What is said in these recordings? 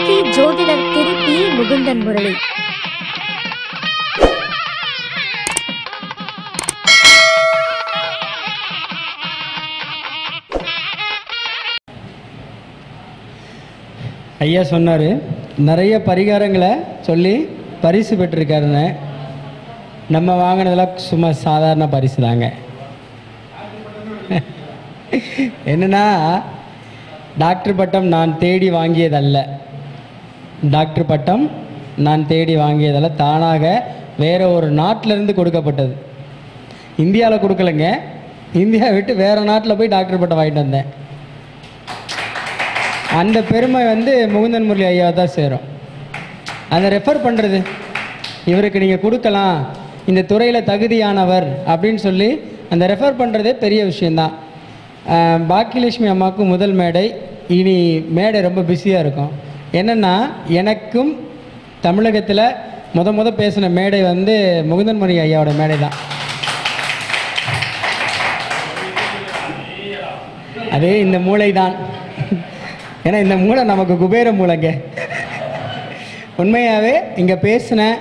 Walkie ஜோதிடர் திரு B. Mukundan Murali. ஐயா சொன்னார், நிறைய பரிகாரங்களை சொல்லி பரிசு பெற்றிருக்காருன்னு. நம்ம வாங்கினதெல்லாம் சும்மா சாதாரண பரிசு தாங்க. என்னன்னா, டாக்டர் பட்டம் நான் தேடி வாங்கியதல்ல. டாக்டர் பட்டம் நான் தேடி வாங்கியதல்ல, தானாக வேற ஒரு நாட்டிலேருந்து கொடுக்கப்பட்டது. இந்தியாவில் கொடுக்கலைங்க, இந்தியா விட்டு வேறு நாட்டில் போய் டாக்டர் பட்டம் வாங்கிட்டு வந்தேன். அந்த பெருமை முகுந்தன் முரளி ஐயாவை தான் சேரும். அதை ரெஃபர் பண்ணுறது, இவருக்கு நீங்கள் கொடுக்கலாம், இந்த துறையில் தகுதியானவர் அப்படின்னு சொல்லி அந்த ரெஃபர் பண்ணுறதே பெரிய விஷயந்தான். பாக்கியலட்சுமி அம்மாவுக்கு முதல் மேடை, இனி மேடை ரொம்ப பிஸியாக இருக்கும். என்னென்னா, எனக்கும் தமிழகத்தில் முத பேசின மேடை முகுந்தன் முரளி ஐயாவோட மேடை தான். அதே இந்த மூளை தான். ஏன்னா இந்த மூளை நமக்கு குபேர மூளைங்க. உண்மையாகவே இங்கே பேசின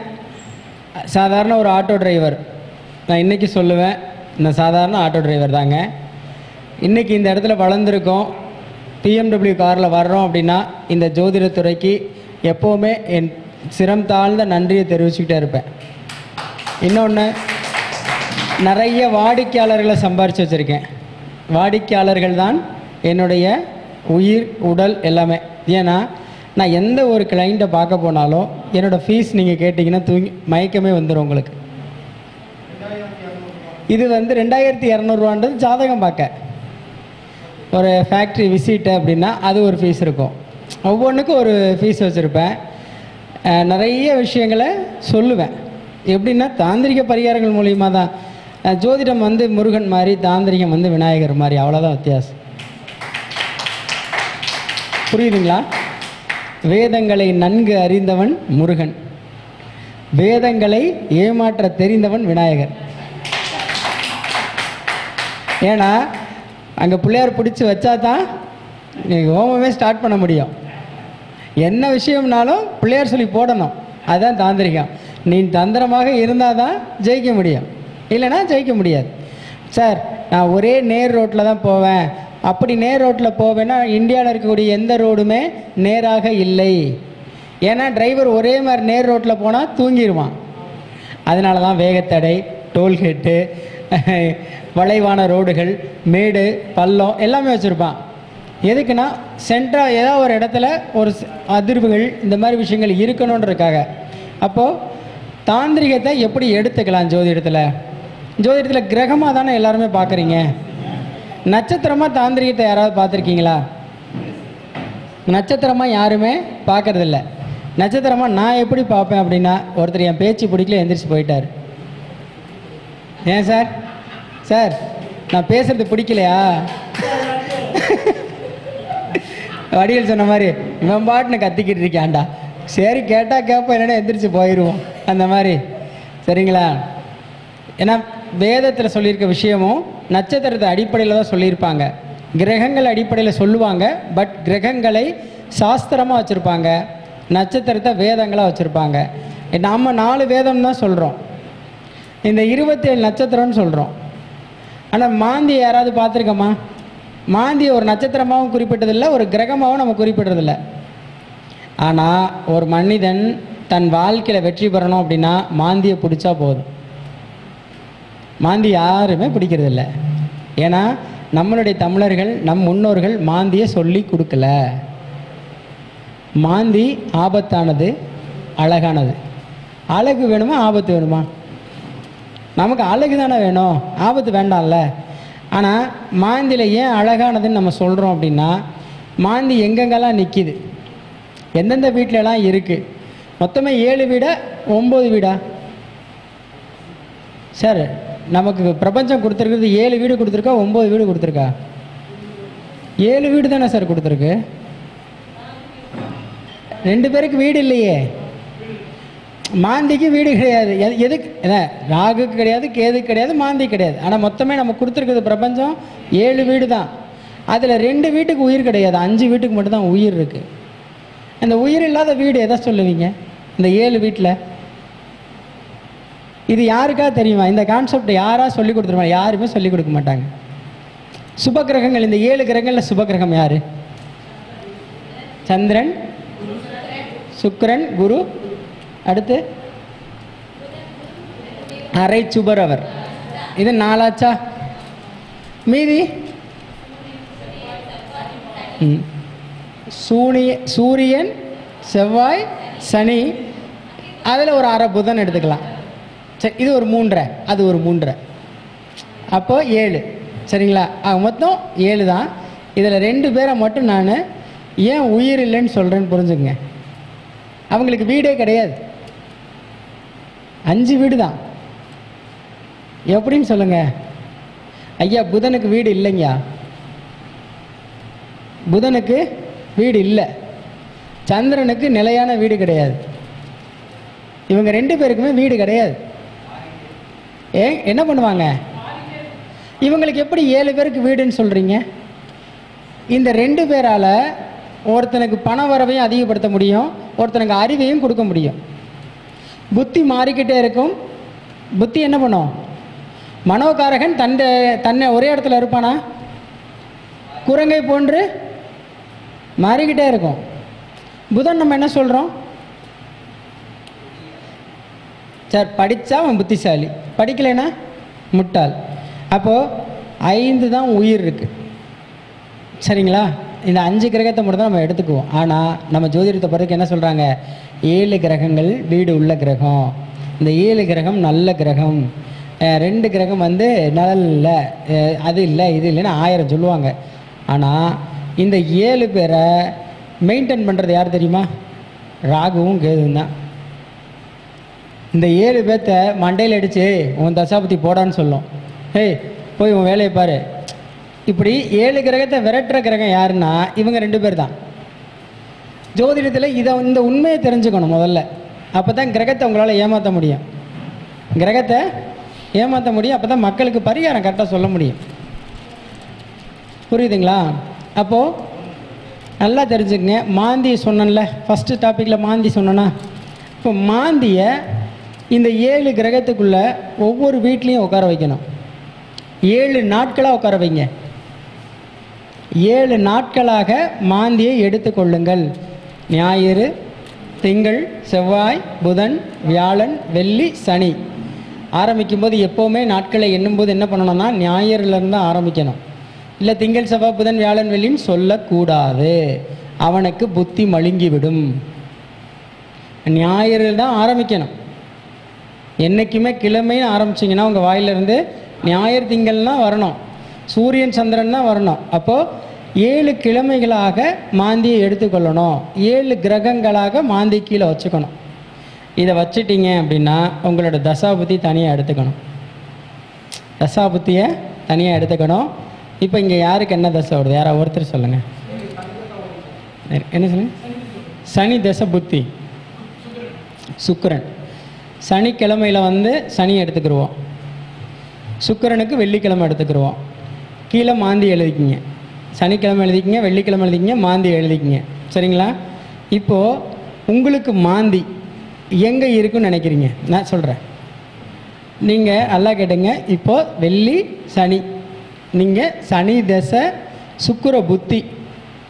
சாதாரண ஒரு ஆட்டோ டிரைவர், நான் இன்றைக்கி சொல்லுவேன், நான் சாதாரண ஆட்டோ டிரைவர் தாங்க. இன்றைக்கி இந்த இடத்துல வளர்ந்துருக்கோம், பிஎம்டபிள்யூ காரில் வர்றோம் அப்படின்னா இந்த ஜோதிடத்துறைக்கு எப்போவுமே என் சிரம் தாழ்ந்த நன்றியை தெரிவிச்சுக்கிட்டே இருப்பேன். இன்னொன்று, நிறைய வாடிக்கையாளர்களை சம்பாரித்து வச்சுருக்கேன். வாடிக்கையாளர்கள் தான் என்னுடைய உயிர் உடல் எல்லாமே. ஏன்னா நான் எந்த ஒரு கிளைண்ட்டை பார்க்க போனாலும் என்னோடய ஃபீஸ் நீங்கள் கேட்டிங்கன்னா மயக்கமே வந்துடும் உங்களுக்கு. இது 2200 ஜாதகம் பார்க்க. ஒரு ஃபேக்ட்ரி விசிட்டு அப்படின்னா அது ஒரு ஃபீஸ் இருக்கும். ஒவ்வொன்றுக்கும் ஒரு ஃபீஸ் வச்சுருப்பேன். நிறைய விஷயங்களை சொல்லுவேன். எப்படின்னா, தாந்திரிக பரிகாரங்கள் மூலியமாக தான். ஜோதிடம் முருகன் மாதிரி, தாந்திரிகம் விநாயகர் மாதிரி, அவ்வளோதான் வித்தியாசம். புரியுதுங்களா? வேதங்களை நன்கு அறிந்தவன் முருகன், வேதங்களை ஏமாற்ற தெரிந்தவன் விநாயகர். ஏன்னா அங்கே பிள்ளையார் பிடிச்சி வச்சா தான் நீங்கள் ஹோமமே ஸ்டார்ட் பண்ண முடியும். என்ன விஷயம்னாலும் பிள்ளையார் சொல்லி போடணும். அதுதான் தாந்திரிகம். நீ தந்திரமாக இருந்தால் தான் ஜெயிக்க முடியும், இல்லைன்னா ஜெயிக்க முடியாது. சார், நான் ஒரே நேர் ரோட்டில் தான் போவேன். அப்படி நேர் ரோட்டில் போவேன்னா இந்தியாவில் இருக்கக்கூடிய எந்த ரோடுமே நேராக இல்லை. ஏன்னா டிரைவர் ஒரே மாதிரி நேர் ரோட்டில் போனால் தூங்கிடுவான். அதனால தான் வேகத்தடை, டோல்கேட்டு, வளைவான ரோடுகள், மேடு, பள்ளம் எல்லாமே வச்சுருப்பான். எதுக்குன்னா, சென்ட்ராக ஏதாவது ஒரு இடத்துல ஒரு அதிர்வுகள் இந்த மாதிரி விஷயங்கள் இருக்கணுன்றதுக்காக. அப்போது தாந்திரிகத்தை எப்படி எடுத்துக்கலாம் ஜோதிடத்தில்? ஜோதிடத்தில் கிரகமாக தானே எல்லாருமே பார்க்குறீங்க. நட்சத்திரமாக தாந்திரிகத்தை யாராவது பார்த்துருக்கீங்களா? நட்சத்திரமாக யாருமே பார்க்குறதில்ல. நட்சத்திரமாக நான் எப்படி பார்ப்பேன் அப்படின்னா, ஒருத்தர் என் பேச்சு பிடிக்கல, எந்திரிச்சு போயிட்டார். ஏன் சார்? சார், நான் பேசுறது பிடிக்கலையா? வடிவேல் சொன்ன மாதிரி இவன் பாட்டுன்னு கத்திக்கிட்டு இருக்கான்டா. சரி, கேட்டால் கேட்போம், இல்லைன்னா எந்திரிச்சு போயிடுவோம். அந்த மாதிரி, சரிங்களா? ஏன்னா வேதத்தில் சொல்லியிருக்க விஷயமும் நட்சத்திரத்தை அடிப்படையில் தான் சொல்லியிருப்பாங்க. கிரகங்கள் அடிப்படையில் சொல்லுவாங்க, பட் கிரகங்களை சாஸ்திரமாக வச்சுருப்பாங்க, நட்சத்திரத்தை வேதங்களாக வச்சுருப்பாங்க. நம்ம 4 வேதம் தான் சொல்கிறோம், இந்த 27 நட்சத்திரம்னு சொல்கிறோம். ஆனால் மாந்தியை யாராவது பார்த்துருக்கோமா? மாந்தியை ஒரு நட்சத்திரமாகவும் குறிப்பிட்டதில்லை, ஒரு கிரகமாகவும் நம்ம குறிப்பிட்றதில்லை. ஆனால் ஒரு மனிதன் தன் வாழ்க்கையில் வெற்றி பெறணும் அப்படின்னா மாந்தியை பிடிச்சா போதும். மாந்தி யாருமே பிடிக்கிறதில்ல. ஏன்னா நம்மளுடைய தமிழர்கள், நம் முன்னோர்கள் மாந்தியை சொல்லி கொடுக்கல. மாந்தி ஆபத்தானது, அழகானது. அழகு வேணுமா, ஆபத்து வேணுமா? நமக்கு அழகு தானே வேணும், ஆபத்து வேண்டாம்ல. ஆனால் மாந்தியில் ஏன் அழகானதுன்னு நம்ம சொல்கிறோம் அப்படின்னா, மாந்தி எங்கெங்கெல்லாம் நிற்கிது, எந்தெந்த வீட்டிலலாம் இருக்குது. மொத்தமே 7 வீடா 9 வீடா? சார், நமக்கு பிரபஞ்சம் கொடுத்துருக்குறது 7 வீடு கொடுத்துருக்கா, 9 வீடு கொடுத்துருக்கா? 7 வீடு தானே சார் கொடுத்துருக்கு. 2 பேருக்கு வீடு இல்லையே. மாந்திக்கு வீடு கிடையாது. எதுக்கு? ராகுக்கு கிடையாது, கேதுக்கு கிடையாது, மாந்தி கிடையாது. ஆனால் மொத்தமே நம்ம கொடுத்துருக்குறது பிரபஞ்சம் 7 வீடு தான். அதில் 2 வீட்டுக்கு உயிர் கிடையாது, 5 வீட்டுக்கு மட்டும்தான் உயிர் இருக்குது. அந்த உயிர் இல்லாத வீடு எதை சொல்லுவீங்க? இந்த 7 வீட்டில் இது யாருக்கா தெரியுமா? இந்த கான்செப்ட் யாரா சொல்லி கொடுத்துருமா? யாருமே சொல்லி கொடுக்க மாட்டாங்க. சுப கிரகங்கள், இந்த 7 கிரகங்களில் சுப கிரகம் யாரு? சந்திரன், சுக்கிரன், குரு, அடுத்து அரை சுபர் அவர். இது 4ஆச்சா? மீதி சூரியன், செவ்வாய், சனி, அதில் ஒரு அரை புதன் எடுத்துக்கலாம். சரி, இது ஒரு 3.5, அது ஒரு 3.5, அப்போ 7. சரிங்களா? மொத்தம் 7 தான். இதில் 2 பேரை மட்டும் நான் ஏன் உயிர் இல்லைன்னு சொல்கிறேன்னு புரிஞ்சுங்க. அவங்களுக்கு வீடே கிடையாது, 5 வீடு தான். எப்படின்னு சொல்லுங்க ஐயா? புதனுக்கு வீடு இல்லைங்கயா, புதனுக்கு வீடு இல்லை. சந்திரனுக்கு நிலையான வீடு கிடையாது. இவங்க 2 பேருக்குமே வீடு கிடையாது. என்ன பண்ணுவாங்க? இவங்களுக்கு எப்படி 7 பேருக்கு வீடுன்னு சொல்றீங்க? இந்த 2 பேரால ஒருத்தனுக்கு பண வரவையும் அதிகப்படுத்த முடியும், ஒருத்தனுக்கு அறிவையும் கொடுக்க முடியும். புத்தி மாறிக்கிட்டே இருக்கும். புத்தி என்ன பண்ணும்? மனோகாரகன் தன்னை ஒரே இடத்துல இருப்பானா? குரங்கை போன்று மாறிக்கிட்டே இருக்கும். புதன் நம்ம என்ன சொல்கிறோம்? சார் படித்தா அவன் புத்திசாலி, படிக்கலைன்னா முட்டாள். அப்போது 5 தான் உயிர் இருக்குது. சரிங்களா? இந்த 5 கிரகத்தை மட்டும் தான் நம்ம எடுத்துக்குவோம். ஆனால் நம்ம ஜோதிடத்தை பொறுத்துக்கு என்ன சொல்கிறாங்க? 7 கிரகங்கள் வீடு உள்ள கிரகம். இந்த 7 கிரகம் நல்ல கிரகம், 2 கிரகம் வந்து நல்ல, அது இல்லை இது இல்லைன்னு 1000 சொல்லுவாங்க. ஆனால் இந்த 7 பேரை மெயின்டைன் பண்ணுறது யார் தெரியுமா? ராகுவும் கேதுவும் தான். இந்த 7 பேர்த்த மண்டையில் அடித்து உன் தசாபதி போடான்னு சொல்லும். ஹேய் போய் உன் வேலையை பாரு. இப்படி 7 கிரகத்தை விரட்டுற கிரகம் யாருன்னா இவங்க 2 பேர் தான். ஜோதிடத்தில் இந்த உண்மையை தெரிஞ்சுக்கணும் முதல்ல. அப்போ தான் கிரகத்தை உங்களால் ஏமாற்ற முடியும். கிரகத்தை ஏமாற்ற முடியும். அப்போ தான் மக்களுக்கு பரிகாரம் கரெக்டாக சொல்ல முடியும். புரியுதுங்களா? அப்போது நல்லா தெரிஞ்சுக்கங்க. மாந்தி சொன்னேன்ல, ஃபஸ்ட்டு டாப்பிக்கில் மாந்தி சொன்னேன்னா, இப்போ மாந்தியை இந்த 7 கிரகத்துக்குள்ளே ஒவ்வொரு வீட்லேயும் உட்கார வைக்கணும். 7 நாட்களாக உட்கார வைங்க. 7 நாட்களாக மாந்தியை எடுத்துக்கொள்ளுங்கள். ஞாயிறு, திங்கள், செவ்வாய், புதன், வியாழன், வெள்ளி, சனி. ஆரம்பிக்கும்போது எப்போவுமே நாட்களை எண்ணும்போது என்ன பண்ணணும்னா ஞாயிறுலேருந்து தான் ஆரம்பிக்கணும். இல்லை திங்கள், செவ்வாய், புதன், வியாழன், வெள்ளின்னு சொல்லக்கூடாது. அவனுக்கு புத்தி மழுங்கிவிடும். ஞாயிறு தான் ஆரம்பிக்கணும். என்றைக்குமே கிழமைன்னு ஆரம்பிச்சிங்கன்னா உங்கள் வாயிலிருந்து ஞாயிறு திங்கள்னா வரணும், சூரியன் சந்திரன் தான் வரணும். அப்போது 7 கிழமைகளாக மாந்தியை எடுத்துக்கொள்ளணும். 7 கிரகங்களாக மாந்தி கீழே வச்சுக்கணும். இதை வச்சுட்டிங்க அப்படின்னா உங்களோட தசாபுத்தி தனியாக எடுத்துக்கணும். தசாபுத்தியை தனியாக எடுத்துக்கணும். இப்போ இங்கே யாருக்கு என்ன தசை வருது? யாராவது ஒருத்தர் சொல்லுங்கள். என்ன சொல்லுங்க? சனி தசை புத்தி. சுக்கிரன் சனிக்கிழமையில் வந்து சனி எடுத்துக்கிடுவோம். சுக்கிரனுக்கு வெள்ளிக்கிழமை எடுத்துக்கிடுவோம். கீழே மாந்தி எழுதிக்கிங்க. சனிக்கிழமை எழுதிக்கிங்க, வெள்ளிக்கிழமை எழுதிக்கிங்க, மாந்தி எழுதிக்கிங்க. சரிங்களா? இப்போது உங்களுக்கு மாந்தி எங்கே இருக்குன்னு நினைக்கிறீங்க? நான் சொல்கிறேன். நீங்கள் நல்லா கேட்டுங்க. இப்போது வெள்ளி சனி, நீங்கள் சனி தசை சுக்கிர புத்தி.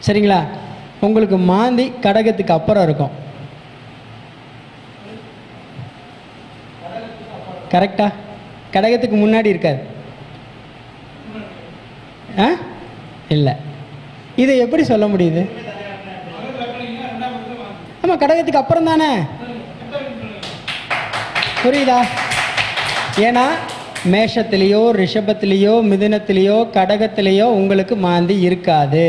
சரிங்களா? உங்களுக்கு மாந்தி கடகத்துக்கு அப்புறம் இருக்கும். கரெக்டா? கடகத்துக்கு முன்னாடி இருக்காது. இல்லை. இதை எப்படி சொல்ல முடியுது? ஆமாம், கடகத்துக்கு அப்புறம் தானே. புரியுதா? ஏன்னா மேஷத்திலேயோ ரிஷபத்திலேயோ மிதுனத்திலேயோ கடகத்திலேயோ உங்களுக்கு மாந்தி இருக்காது.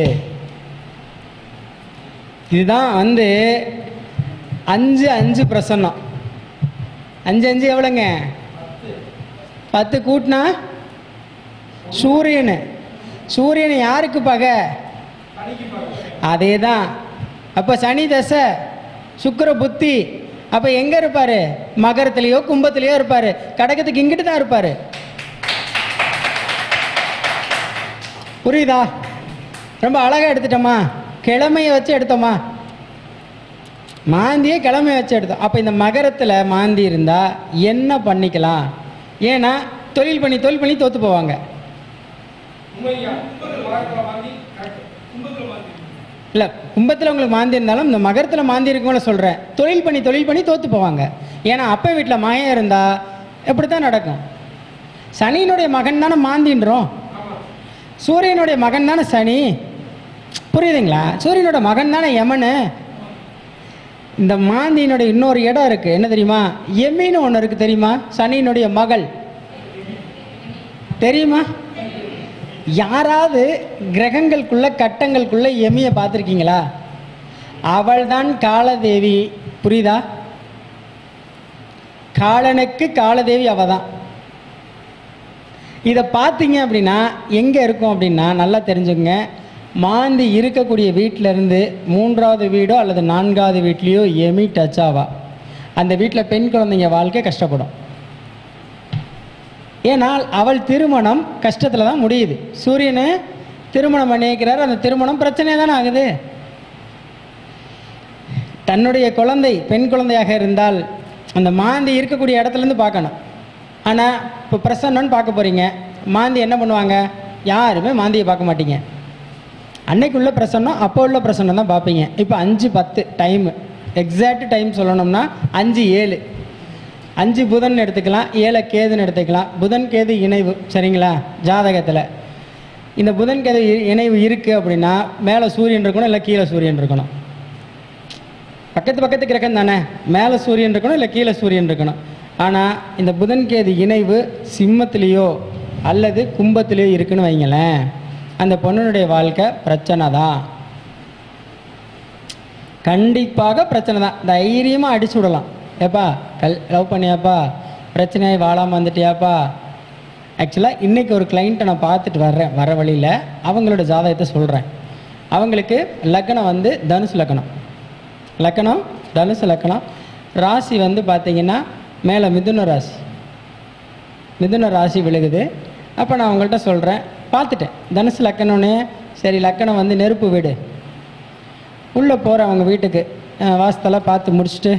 இதுதான் வந்து 5 பிரசன்னம். 5 எவ்வளோங்க? 10 கூட்டினா சூரியன். சூரியன் யாருக்கு பகை? அதே தான். அப்போ சனி தசை சுக்கிர புத்தி. அப்போ எங்கே இருப்பார்? மகரத்திலேயோ கும்பத்திலேயோ இருப்பார். கடகத்துக்கு இங்கிட்டு தான் இருப்பார். புரியுதா? ரொம்ப அழகாக எடுத்துட்டோமா? கிழமையை வச்சு எடுத்தோமா? மாந்தியே கிளம்பி வச்சு எடுத்தோம். அப்போ இந்த மகரத்தில் மாந்தி இருந்தால் என்ன பண்ணிக்கலாம்? ஏன்னா தொழில் பண்ணி தோற்று போவாங்க. இல்லை, கும்பத்தில் உங்களுக்கு மாந்தி இருந்தாலும் இந்த மகரத்தில் மாந்தி இருக்கவங்கள சொல்கிறேன், தொழில் பண்ணி தோற்று போவாங்க. ஏன்னா அப்போ வீட்டில் மயம் இருந்தால் எப்படி தான் நடக்கும்? சனியினுடைய மகன் தானே மாந்தின்றோம், சூரியனுடைய மகன் தானே சனி. புரியுதுங்களா? சூரியனோட மகன் தானே யமனு. இந்த மாந்தியினுடைய இன்னொரு இடம் இருக்குது, என்ன தெரியுமா? எமின்னு ஒன்று இருக்குது தெரியுமா? சனியினுடைய மகள் தெரியுமா? யாராவது கிரகங்களுக்குள்ள கட்டங்களுக்குள்ள எமியை பார்த்துருக்கீங்களா? அவள் தான் காலதேவி. புரியுதா? காலனுக்கு காலதேவி அவ தான். இதை பார்த்தீங்க அப்படின்னா எங்கே இருக்கும் அப்படின்னா நல்லா தெரிஞ்சுங்க, மாந்தி இருக்கக்கூடிய வீட்டிலேருந்து 3வது வீடோ அல்லது 4வது வீட்லேயோ எமி டச் ஆவா, அந்த வீட்டில் பெண் குழந்தைங்க வாழ்க்கை கஷ்டப்படும். ஏனால் அவள் திருமணம் கஷ்டத்தில் தான் முடியுது. சூரியனை திருமணம் பண்ணிக்கிறார், அந்த திருமணம் பிரச்சனையாக தானே ஆகுது. தன்னுடைய குழந்தை பெண் குழந்தையாக இருந்தால் அந்த மாந்தி இருக்கக்கூடிய இடத்துலேருந்து பார்க்கணும். ஆனால் இப்போ பிரசன்னன்னு பார்க்க போகிறீங்க, மாந்தி என்ன பண்ணுவாங்க? யாருமே மாந்தியை பார்க்க மாட்டீங்க. அன்னைக்கு உள்ள பிரசன்னம் அப்போ உள்ள பிரசன்னம் தான் பார்ப்பீங்க. இப்போ 5:10 டைமு, எக்ஸாக்ட் டைம் சொல்லணும்னா 5:07. 5 புதன் எடுத்துக்கலாம், 7 கேதுன்னு எடுத்துக்கலாம். புதன் கேது இணைவு, சரிங்களா? ஜாதகத்தில் இந்த புதன் கேது இணைவு இருக்குது அப்படின்னா மேலே சூரியன் இருக்கணும், இல்லை கீழே சூரியன் இருக்கணும். பக்கத்து கிரகம் தானே, மேலே சூரியன் இருக்கணும், இல்லை கீழே சூரியன் இருக்கணும். ஆனால் இந்த புதன் கேது இணைவு சிம்மத்திலேயோ அல்லது கும்பத்திலேயோ இருக்குன்னு வைங்களேன், அந்த பொண்ணுடைய வாழ்க்கை பிரச்சனை தான், கண்டிப்பாக பிரச்சனை தான். தைரியமாக அடிச்சு விடலாம். ஏப்பா லவ் பண்ணியாப்பா, பிரச்சனையாகி வாழாமல் வந்துட்டியாப்பா. ஆக்சுவலாக இன்றைக்கி ஒரு கிளைண்ட்டை நான் பார்த்துட்டு வர வழியில் அவங்களோட ஜாதகத்தை சொல்கிறேன். அவங்களுக்கு லக்னம் வந்து தனுசு லக்னம், தனுசு லக்னம், ராசி வந்து பார்த்திங்கன்னா மேலே மிதுன ராசி விழுகுது. அப்போ நான் அவங்கள்ட்ட சொல்கிறேன், பார்த்துட்டேன் தனுசு லக்கணம்னே, சரி லக்கணம் வந்து நெருப்பு வீடு. உள்ளே போகிற அவங்க வீட்டுக்கு வாஸ்தெல்லாம் பார்த்து முடிச்சுட்டு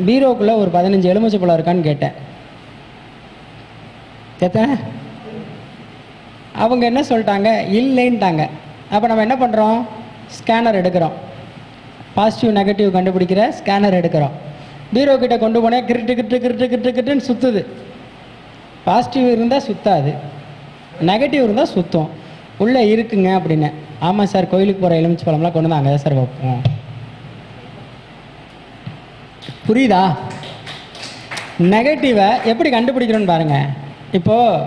பீரோக்குள்ளே ஒரு 15 எலுமிச்சை பழம் இருக்கான்னு கேட்டேன். அவங்க என்ன சொல்லிட்டாங்க? இல்லைன்ட்டாங்க. அப்போ நம்ம என்ன பண்ணுறோம்? ஸ்கேனர் எடுக்கிறோம், பாசிட்டிவ் நெகட்டிவ் கண்டுபிடிக்கிற ஸ்கேனர் எடுக்கிறோம். பீரோ கிட்ட கொண்டு போனேன், கிருட்டுன்னு சுற்றுது. பாசிட்டிவ் இருந்தால் சுத்தாது, நெகட்டிவ் இருந்தால் சுத்தம். உள்ளே இருக்குங்க அப்படின்னு. ஆமாம் சார், கோயிலுக்கு போகிற எலுமிச்சை பழம்லாம் கொண்டு வந்து அங்கே தான் சார் வைப்போம். புரியுதா? நெகட்டிவை எப்படி கண்டுபிடிக்கிறோன்னு பாருங்கள். இப்போது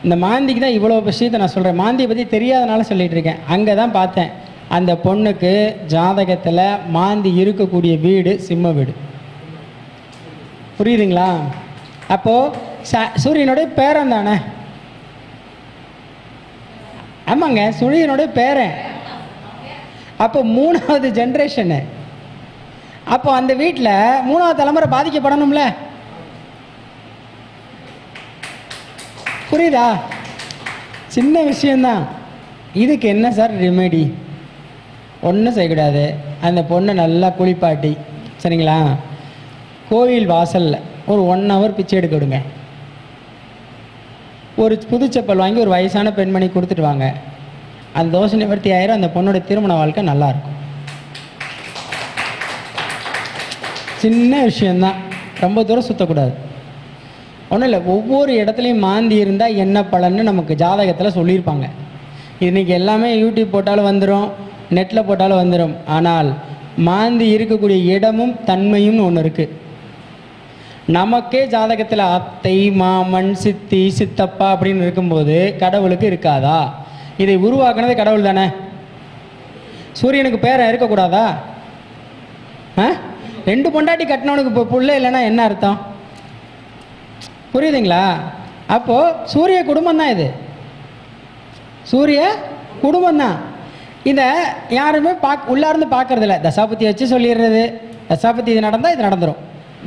இந்த மாந்திக்கு தான் இவ்வளோ விஷயத்தை நான் சொல்கிறேன். மாந்தியை பற்றி தெரியாதனால சொல்லிகிட்டு இருக்கேன். அங்கே தான் பார்த்தேன், அந்த பொண்ணுக்கு ஜாதகத்தில் மாந்தி இருக்கக்கூடிய வீடு சிம்ம வீடு. புரியுதுங்களா? அப்போது சூரியனுடைய பேரன் தானே. ஆமாங்க, சூரியனுடைய பேரன். அப்போ 3வது ஜென்ரேஷனு. அப்போ அந்த வீட்டில் 3வது தலைமுறை பாதிக்கப்படணும்ல. புரியுதா? சின்ன விஷயந்தான். இதுக்கு என்ன சார் ரெமெடி? ஒன்றும் செய்யக்கூடாது. அந்த பொண்ணை நல்லா குளிப்பாட்டி, சரிங்களா, கோயில் வாசலில் ஒரு 1 hour பிச்சை எடுக்க விடுங்க. ஒரு புது செப்பல் வாங்கி ஒரு வயசான பெண்மணி கொடுத்துட்டு வாங்க. அந்த தோஷ நிவர்த்தி ஆயிரும். அந்த பொண்ணோட திருமண வாழ்க்கை நல்லாயிருக்கும். சின்ன விஷயந்தான், ரொம்ப தூரம் சுற்றக்கூடாது. ஒன்றும் இல்லை, ஒவ்வொரு இடத்துலையும் மாந்தி இருந்தால் என்ன பலன்னு நமக்கு ஜாதகத்தில் சொல்லியிருப்பாங்க. இன்றைக்கி எல்லாமே யூடியூப் போட்டாலும் வந்துடும், நெட்டில் போட்டாலும் வந்துடும். ஆனால் மாந்தி இருக்கக்கூடிய இடமும் தன்மையும்னு ஒன்று இருக்குது. நமக்கே ஜாதகத்தில் அத்தை, மாமன், சித்தி, சித்தப்பா அப்படின்னு இருக்கும்போது கடவுளுக்கு இருக்காதா? இதை உருவாக்குனது கடவுள் தானே. சூரியனுக்கு பேரை இருக்கக்கூடாதா? 2 பொண்டாட்டி கட்டினவனுக்கு இப்போ புள்ள இல்லைன்னா என்ன அர்த்தம்? புரியுதுங்களா? அப்போது சூரிய குடும்பம் தான் இது, சூரிய குடும்பம் தான். இதை யாருமே உள்ளார்ந்து பார்க்கறது இல்லை. தசாபதி வச்சு சொல்லிடுறது, தசாபதி இது நடந்தால் இது நடந்துடும்,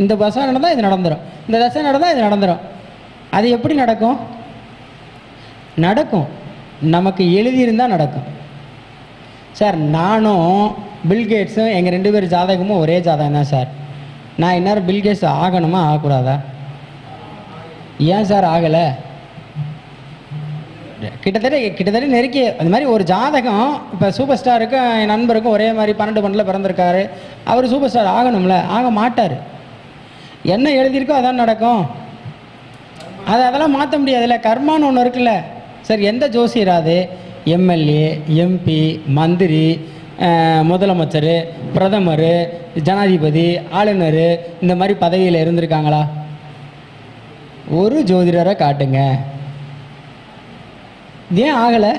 இந்த தசை நடந்தால் இது நடந்துடும், இந்த தசை நடந்தால் இது நடந்துடும். அது எப்படி நடக்கும்? நமக்கு எழுதியிருந்தால் நடக்கும். சார் நானும் பில்கேட்ஸும் எங்கள் 2 பேர் ஜாதகமும் ஒரே ஜாதகம் தான் சார். நான் இந்நேரம் பில்கேட்ஸ் ஆகணுமா ஆகக்கூடாதா? ஏன் சார் ஆகலை? கிட்டத்தட்ட நெருக்கி அந்த மாதிரி ஒரு ஜாதகம். இப்போ சூப்பர் ஸ்டாருக்கும் என் நண்பருக்கும் ஒரே மாதிரி 12 பிறந்திருக்காரு. அவர் சூப்பர் ஸ்டார் ஆகணும்ல, ஆக மாட்டார். என்ன எழுதியிருக்கோ அதான் நடக்கும். அதெல்லாம் மாற்ற முடியாதுல்ல. கர்மான்னு ஒன்று இருக்குல்ல. சரி, எந்த ஜோசியராது எம்எல்ஏ, எம்பி, மந்திரி, முதலமைச்சர், பிரதமர், ஜனாதிபதி, ஆளுநர் இந்த மாதிரி பதவியில் இருந்திருக்காங்களா? ஒரு ஜோதிடரை காட்டுங்க. ஏன் ஆகலை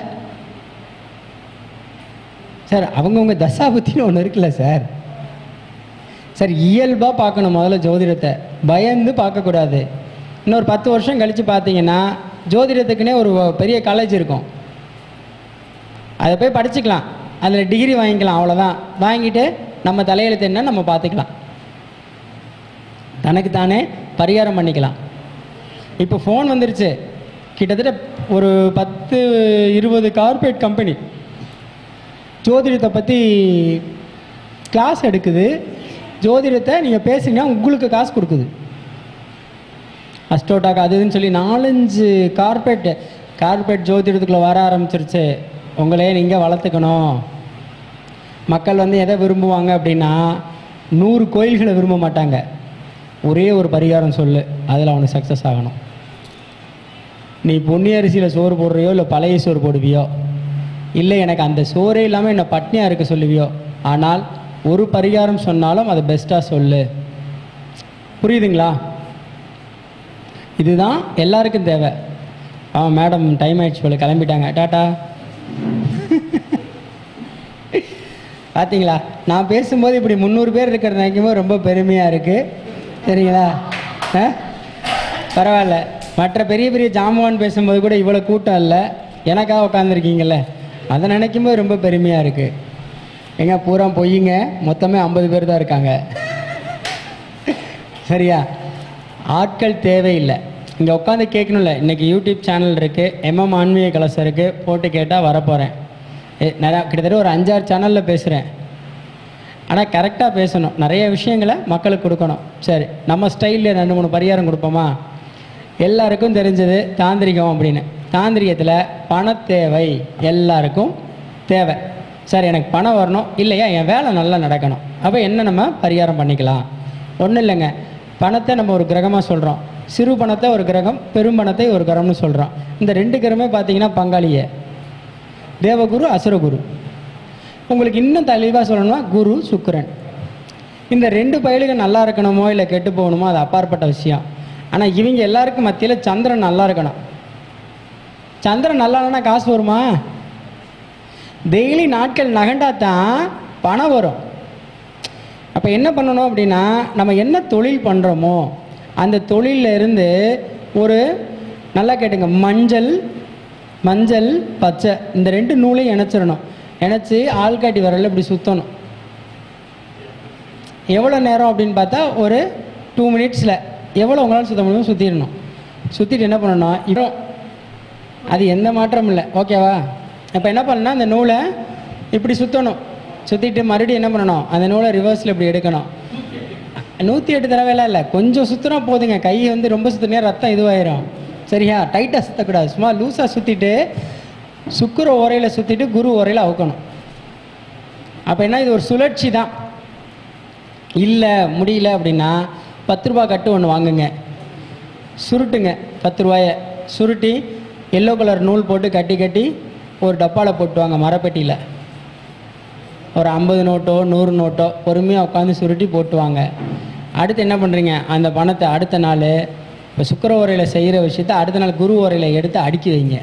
சார்? அவங்கவுங்க தசாபுத்தின்னு ஒன்று இருக்குல்ல சார். சார், இயல்பாக பார்க்கணும் முதல்ல ஜோதிடத்தை, பயந்து பார்க்கக்கூடாது. இன்னொரு 10 வருஷம் கழித்து பார்த்தீங்கன்னா ஜோதிடத்துக்குன்னே ஒரு பெரிய காலேஜ் இருக்கும். அதை போய் படிச்சுக்கலாம், அதில் டிகிரி வாங்கிக்கலாம். அவ்வளோதான். வாங்கிட்டு நம்ம தலையெழுத்து என்ன நம்ம பார்த்துக்கலாம், தனக்கு தானே பரிகாரம் பண்ணிக்கலாம். இப்போ ஃபோன் வந்துருச்சு. கிட்டத்தட்ட ஒரு 10-20 கார்பரேட் கம்பெனி ஜோதிடத்தை பற்றி கிளாஸ் எடுக்குது. ஜோதிடத்தை நீங்கள் பேசுனீங்கன்னா உங்களுக்கு காசு கொடுக்குது. அஸ்ட்ரோடாக் அது இதுன்னு சொல்லி 4-5 கார்பரேட் ஜோதிடத்துக்குள்ளே வர ஆரம்பிச்சிருச்சு. உங்களே நீங்கள் வளர்த்துக்கணும். மக்கள் வந்து எதை விரும்புவாங்க அப்படின்னா 100 கோயில்களை விரும்ப மாட்டாங்க. ஒரே ஒரு பரிகாரம் சொல்லு, அதில் அவனுக்கு சக்ஸஸ் ஆகணும். நீ பொன்னி அரிசியில் சோறு போடுறியோ இல்லை பழைய சோறு போடுவியோ, இல்லை எனக்கு அந்த சோறே இல்லாமல் என்னை பட்னியாக இருக்க சொல்லுவியோ, ஆனால் ஒரு பரிகாரம் சொன்னாலும் அதை பெஸ்ட்டாக சொல்லு. புரியுதுங்களா? இதுதான் எல்லாருக்கும் தேவை. மேடம் டைம் ஆயிடுச்சு போல, கிளம்பிட்டாங்க, டாட்டா. பார்த்தீங்களா, நான் பேசும்போது இப்படி 300 பேர் இருக்கிறது நினைக்கும்போது ரொம்ப பெருமையாக இருக்குது. சரிங்களா? பரவாயில்ல. மற்ற பெரிய பெரிய ஜாமான் பேசும்போது கூட இவ்வளோ கூட்டம் இல்லை. எனக்காக உட்காந்துருக்கீங்கல்ல, அதை நினைக்கும்போது ரொம்ப பெருமையாக இருக்குது. எங்க பூரா பொய்யுங்க, மொத்தமே 50 பேர் தான் இருக்காங்க. சரியா? ஆட்கள் தேவையில்லை. இங்கே உட்காந்து கேட்கணும்ல. இன்றைக்கி யூடியூப் சேனல் இருக்குது, MM ஆன்மீக கலசம் இருக்குது, போட்டு கேட்டால் வரப்போகிறேன். நிறையா கிட்டத்தட்ட ஒரு 5-6 சேனலில் பேசுகிறேன். ஆனால் கரெக்டாக பேசணும், நிறைய விஷயங்களை மக்களுக்கு கொடுக்கணும். சரி, நம்ம ஸ்டைலில் 2-3 பரிகாரம் கொடுப்போமா? எல்லாருக்கும் தெரிஞ்சது தாந்திரிகம் அப்படின்னு. தாந்திரிகத்தில் பணத்தேவை எல்லாருக்கும் தேவை. சார், எனக்கு பணம் வரணும், இல்லையா என் வேலை நல்லா நடக்கணும். அப்போ என்ன நம்ம பரிகாரம் பண்ணிக்கலாம்? ஒன்றும் இல்லைங்க. பணத்தை நம்ம ஒரு கிரகமாக சொல்கிறோம். சிறு பணத்தை ஒரு கிரகம், பெரும் பணத்தை ஒரு கிரகம்னு சொல்கிறோம். இந்த 2 கிரகமே பார்த்தீங்கன்னா பங்காளியே, தேவகுரு, அசுரகுரு. உங்களுக்கு இன்னும் தெளிவாக சொல்லணும்னா குரு, சுக்கிரன். இந்த 2 பயலுக்கு நல்லா இருக்கணுமோ இல்லை கெட்டு போகணுமோ அது அப்பாற்பட்ட விஷயம். ஆனால் இவங்க எல்லாருக்கும் மத்தியில் சந்திரன் நல்லா இருக்கணும். சந்திரன் நல்லா இல்லைன்னா காசு வருமா? டெய்லி நாட்கள் நகண்டா தான் பணம் வரும். அப்போ என்ன பண்ணணும் அப்படின்னா, நம்ம என்ன தொழில் பண்ணுறோமோ அந்த தொழிலில் இருந்து ஒரு நல்லா கேட்டுங்க, மஞ்சள் பச்சை இந்த 2 நூலையும் இணைச்சிடணும். இணைச்சி ஆள்காட்டி வரல இப்படி சுற்றணும். எவ்வளோ நேரம் அப்படின்னு பார்த்தா ஒரு 2 மினிட்ஸில் எவ்வளோ உங்களால் சுத்த முடியும் சுற்றிடணும். சுற்றிட்டு என்ன பண்ணணும், இப்போ அது எந்த மாற்றமும் இல்லை. ஓகேவா? இப்போ என்ன பண்ணணும்னா அந்த நூலை இப்படி சுற்றணும். சுற்றிட்டு மறுபடியும் என்ன பண்ணணும், அந்த நூலை ரிவர்ஸில் இப்படி எடுக்கணும். 108 தடவைலாம் இல்லை, கொஞ்சம் சுற்றினா போதுங்க. கை வந்து ரொம்ப சுற்றினா ரத்தம் இதுவாயிரும். சரியா? டைட்டாக சுற்றக்கூடாது, சும்மா லூஸாக சுற்றிட்டு சுக்கிர ஓரையில் சுற்றிட்டு குரு ஓரையில் அவுக்கணும். அப்போ என்ன, இது ஒரு சுழற்சி தான். இல்லை முடியல அப்படின்னா 10 ரூபா கட்டு ஒன்று வாங்குங்க, சுருட்டுங்க. 10 ரூபாயை சுருட்டி எல்லோ கலர் நூல் போட்டு கட்டி ஒரு டப்பாவில் போட்டுவாங்க, மரப்பெட்டியில். ஒரு 50 நோட்டோ 100 நோட்டோ பொறுமையாக உட்காந்து சுருட்டி போட்டுவாங்க. அடுத்து என்ன பண்ணுறீங்க, அந்த பணத்தை அடுத்த நாள் இப்போ சுக்கிர ஓரையில் செய்கிற விஷயத்த அடுத்த நாள் குரு ஓரையில் எடுத்து அடுக்கி வைங்க.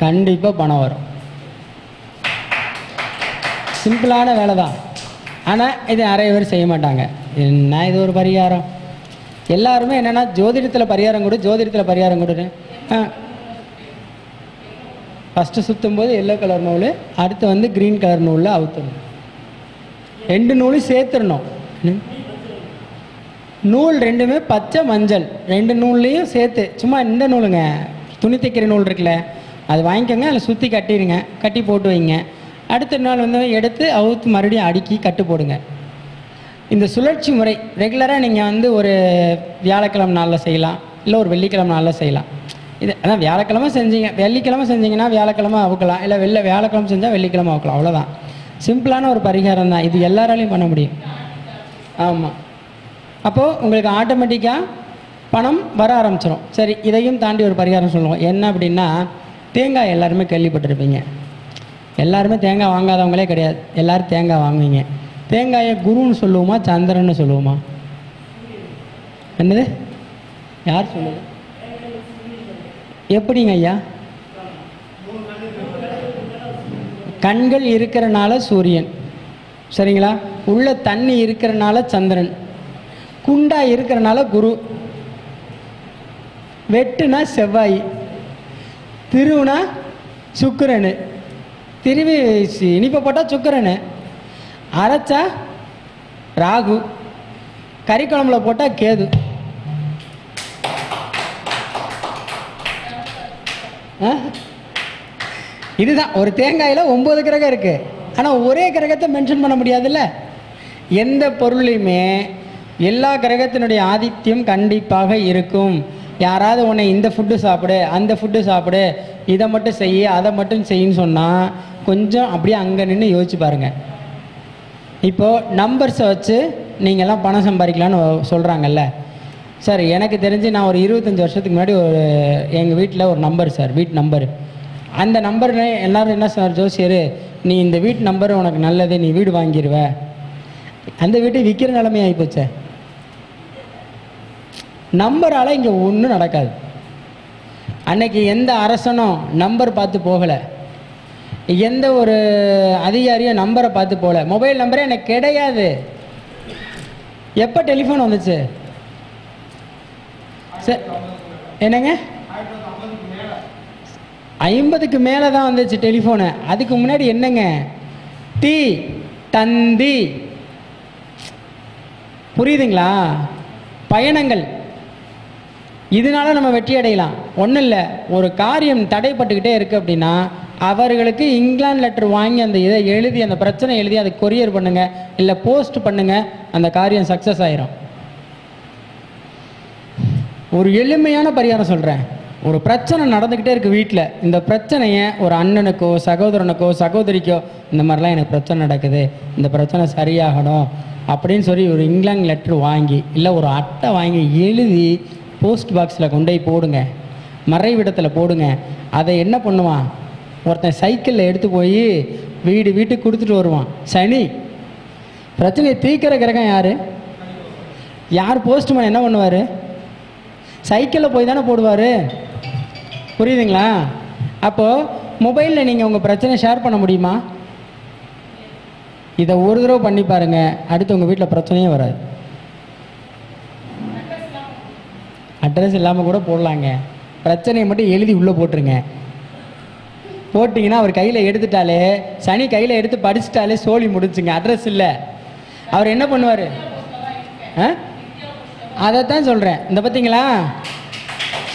கண்டிப்பாக பணம் வரும். சிம்பிளான வேலை தான். ஆனால் இது நிறைய பேர் செய்ய மாட்டாங்க. என்ன இது ஒரு பரிகாரம்? எல்லாருமே என்னென்னா ஜோதிடத்தில் பரிகாரம் கொடுன்னு ஃபஸ்ட்டு சுற்றும் போது எல்லோ கலர் நூல், அடுத்து வந்து க்ரீன் கலர் நூலில் அவுத்தணும். 2 நூலும் சேர்த்துடணும். நூல் 2மே பச்சை மஞ்சள் 2 நூல்லையும் சேர்த்து, சும்மா இந்த நூலுங்க, துணி தைக்கிற நூல் இருக்குல்ல அது வாங்கிக்கோங்க, அதில் சுற்றி கட்டிடுங்க, கட்டி போட்டு வைங்க. அடுத்த நாள் வந்து எடுத்து அவுத்து மறுபடியும் அடுக்கி கட்டு போடுங்க. இந்த சுழற்சி முறை ரெகுலராக நீங்கள் வந்து ஒரு வியாழக்கிழமை நாளில் செய்யலாம், இல்லை ஒரு வெள்ளிக்கிழமை நாளில் செய்யலாம். இது அதான் வியாழக்கிழமை செஞ்சீங்க, வெள்ளிக்கிழமை செஞ்சீங்கன்னா வியாழக்கிழமை அவுக்கலாம், இல்லை வியாழக்கிழமை செஞ்சால் வெள்ளிக்கிழமை அவுக்கலாம். அவ்வளோதான், சிம்பிளான ஒரு பரிகாரம் தான். இது எல்லாராலையும் பண்ண முடியும். ஆமாம், அப்போது உங்களுக்கு ஆட்டோமேட்டிக்காக பணம் வர ஆரம்பிச்சிடும். சரி, இதையும் தாண்டி ஒரு பரிகாரம் சொல்லுவோம். என்ன அப்படின்னா, தேங்காய் எல்லாருமே கேள்விப்பட்டிருப்பீங்க. எல்லாருமே தேங்காய் வாங்காதவங்களே கிடையாது, எல்லோரும் தேங்காய் வாங்குவீங்க. தேங்காயை குருன்னு சொல்லுவோமா சந்திரன்னு சொல்லுவோமா? என்னது, யார் சொல்லுது? எப்படிங்க ஐயா? கண்கள் இருக்கிறனால சூரியன், சரிங்களா? உள்ள தண்ணி இருக்கிறனால சந்திரன், குண்டா இருக்கிறனால குரு, வெட்டுனா செவ்வாய், திருவுனா சுக்கிரனு, திருவி இனிப்பை போட்டால் சுக்கிரனு, அரைச்சா ராகு, கறிக்குழம்புல போட்டால் கேது. இதுதான், ஒரு தேங்காயில் 9 கிரகம் இருக்கு. ஆனால் ஒரே கிரகத்தை மென்ஷன் பண்ண முடியாதுல்ல. எந்த பொருளையுமே எல்லா கிரகத்தினுடைய ஆதித்யம் கண்டிப்பாக இருக்கும். யாராவது உன்னை இந்த ஃபுட்டு சாப்பிடு, அந்த ஃபுட்டு சாப்பிடு, இதை மட்டும் செய்ய, அதை மட்டும் செய்யின்னு சொன்னால் கொஞ்சம் அப்படியே அங்கே நின்று யோசிச்சு பாருங்கள். இப்போது நம்பர்ஸை வச்சு நீங்கள்லாம் பணம் சம்பாதிக்கலான்னு சொல்கிறாங்கல்ல சார். எனக்கு தெரிஞ்சு நான் ஒரு 25 வருஷத்துக்கு முன்னாடி ஒரு எங்கள் வீட்டில் ஒரு நம்பர் சார், வீட்டு நம்பரு. அந்த நம்பர் எல்லோரும் என்ன சார் ஜோசியர், நீ இந்த வீட்டு நம்பர் உனக்கு நல்லது, நீ வீடு வாங்கிடுவ. அந்த வீட்டை விற்கிற நிலைமை ஆகிப்போச்சே. நம்பரால் இங்கே ஒன்றும் நடக்காது. அன்னைக்கு எந்த அரசனும் நம்பர் பார்த்து போகலை, எந்த ஒரு அதிகாரியும் நம்பரை பார்த்து போகல. மொபைல் நம்பரே எனக்கு கிடையாது. எப்போ டெலிஃபோன் வந்துச்சு? என்னங்க, 50க்கு மேலே தான் வந்துச்சு டெலிஃபோனு. அதுக்கு முன்னாடி என்னங்க, தீ தந்தி, புரியுதுங்களா? பயணங்கள். இதனால நம்ம வெற்றி அடையலாம். ஒன்றும் இல்லை, ஒரு காரியம் தடைப்பட்டுக்கிட்டே இருக்குது அப்படின்னா அவர்களுக்கு இங்கிலாந்து லெட்டர் வாங்கி அந்த இதை எழுதி, அந்த பிரச்சனை எழுதி அதை கொரியர் பண்ணுங்க, இல்லை போஸ்ட் பண்ணுங்க, அந்த காரியம் சக்ஸஸ் ஆயிரும். ஒரு எளிமையான பரிகாரம் சொல்கிறேன். ஒரு பிரச்சனை நடந்துக்கிட்டே இருக்குது வீட்டில். இந்த பிரச்சனையை ஒரு அண்ணனுக்கோ சகோதரனுக்கோ சகோதரிக்கோ, இந்த மாதிரிலாம் எனக்கு பிரச்சனை நடக்குது, இந்த பிரச்சனை சரியாகணும் அப்படின்னு சொல்லி ஒரு இங்கிலாந்து லெட்டர் வாங்கி, இல்லை ஒரு அட்டை வாங்கி எழுதி போஸ்ட் பாக்ஸில் கொண்டு போய் போடுங்க, மறைவிடத்தில் போடுங்க. அதை என்ன பண்ணுவான், ஒருத்தன் சைக்கிளில் எடுத்து போய் வீட்டுக்கு கொடுத்துட்டு வருவான். சனி பிரச்சனையை தீர்க்கிற கிரகம் யார்? யார்? போஸ்ட்மேன் என்ன பண்ணுவார்? சைக்கிளில் போய் தானே போடுவார். புரியுதுங்களா? அப்போது மொபைலில் நீங்கள் உங்கள் பிரச்சனை ஷேர் பண்ண முடியுமா? இதை ஒரு தடவை பண்ணி பாருங்கள், அடுத்து உங்கள் வீட்டில் பிரச்சனையே வராது. அட்ரஸ் இல்லாமல் கூட போடலாங்க. பிரச்சனையை மட்டும் எழுதி உள்ளே போட்டுருங்க. போட்டிங்கன்னா அவர் கையில் எடுத்துட்டாலே, சனி கையில் எடுத்து படிச்சுட்டாலே சோழி முடிச்சுங்க. அட்ரஸ் இல்லை, அவர் என்ன பண்ணுவார்? அதைத்தான் சொல்கிறேன். இந்த பார்த்தீங்களா,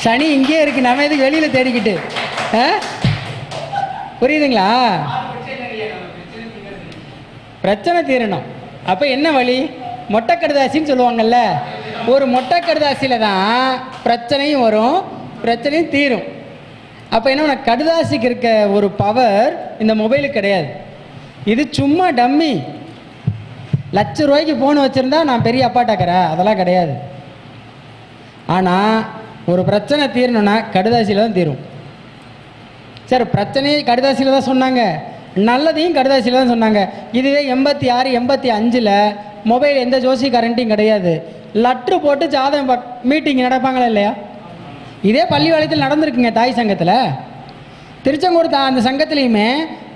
சனி இங்கே இருக்குது, நம்ம எதுக்கு வெளியில் தேடிக்கிட்டு? புரியுதுங்களா? பிரச்சனை தீரணும். அப்போ என்ன வழி? மொட்டை கடுதாசின்னு சொல்லுவாங்கல்ல, ஒரு மொட்டை கடுதாசியில் தான் பிரச்சனையும் வரும், பிரச்சனையும் தீரும். அப்போ என்ன, கடுதாசிக்கு இருக்க ஒரு பவர் இந்த மொபைலுக்கு கிடையாது. இது சும்மா டம்மி. ₹1,00,000 ஃபோன் வச்சுருந்தா நான் பெரிய அப்பாட்டாக்கிறேன், அதெல்லாம் கிடையாது. ஆனால் ஒரு பிரச்சனை தீரணும்னா கடுதாசியில் தான் தீரும். சார், பிரச்சனையை கடுதாசியில் தான் சொன்னாங்க, நல்லதையும் கடுதாசியில் தான் சொன்னாங்க. இதுவே 86, 85 மொபைல் எந்த ஜோசிக்காரன்ட்டையும் கிடையாது. லெட்ரு போட்டு ஜாதகம் மீட்டிங் நடப்பாங்களா இல்லையா? இதே பள்ளிவாளையத்தில் நடந்திருக்குங்க. தாய் சங்கத்தில், திருச்செங்கோடு அந்த சங்கத்துலேயுமே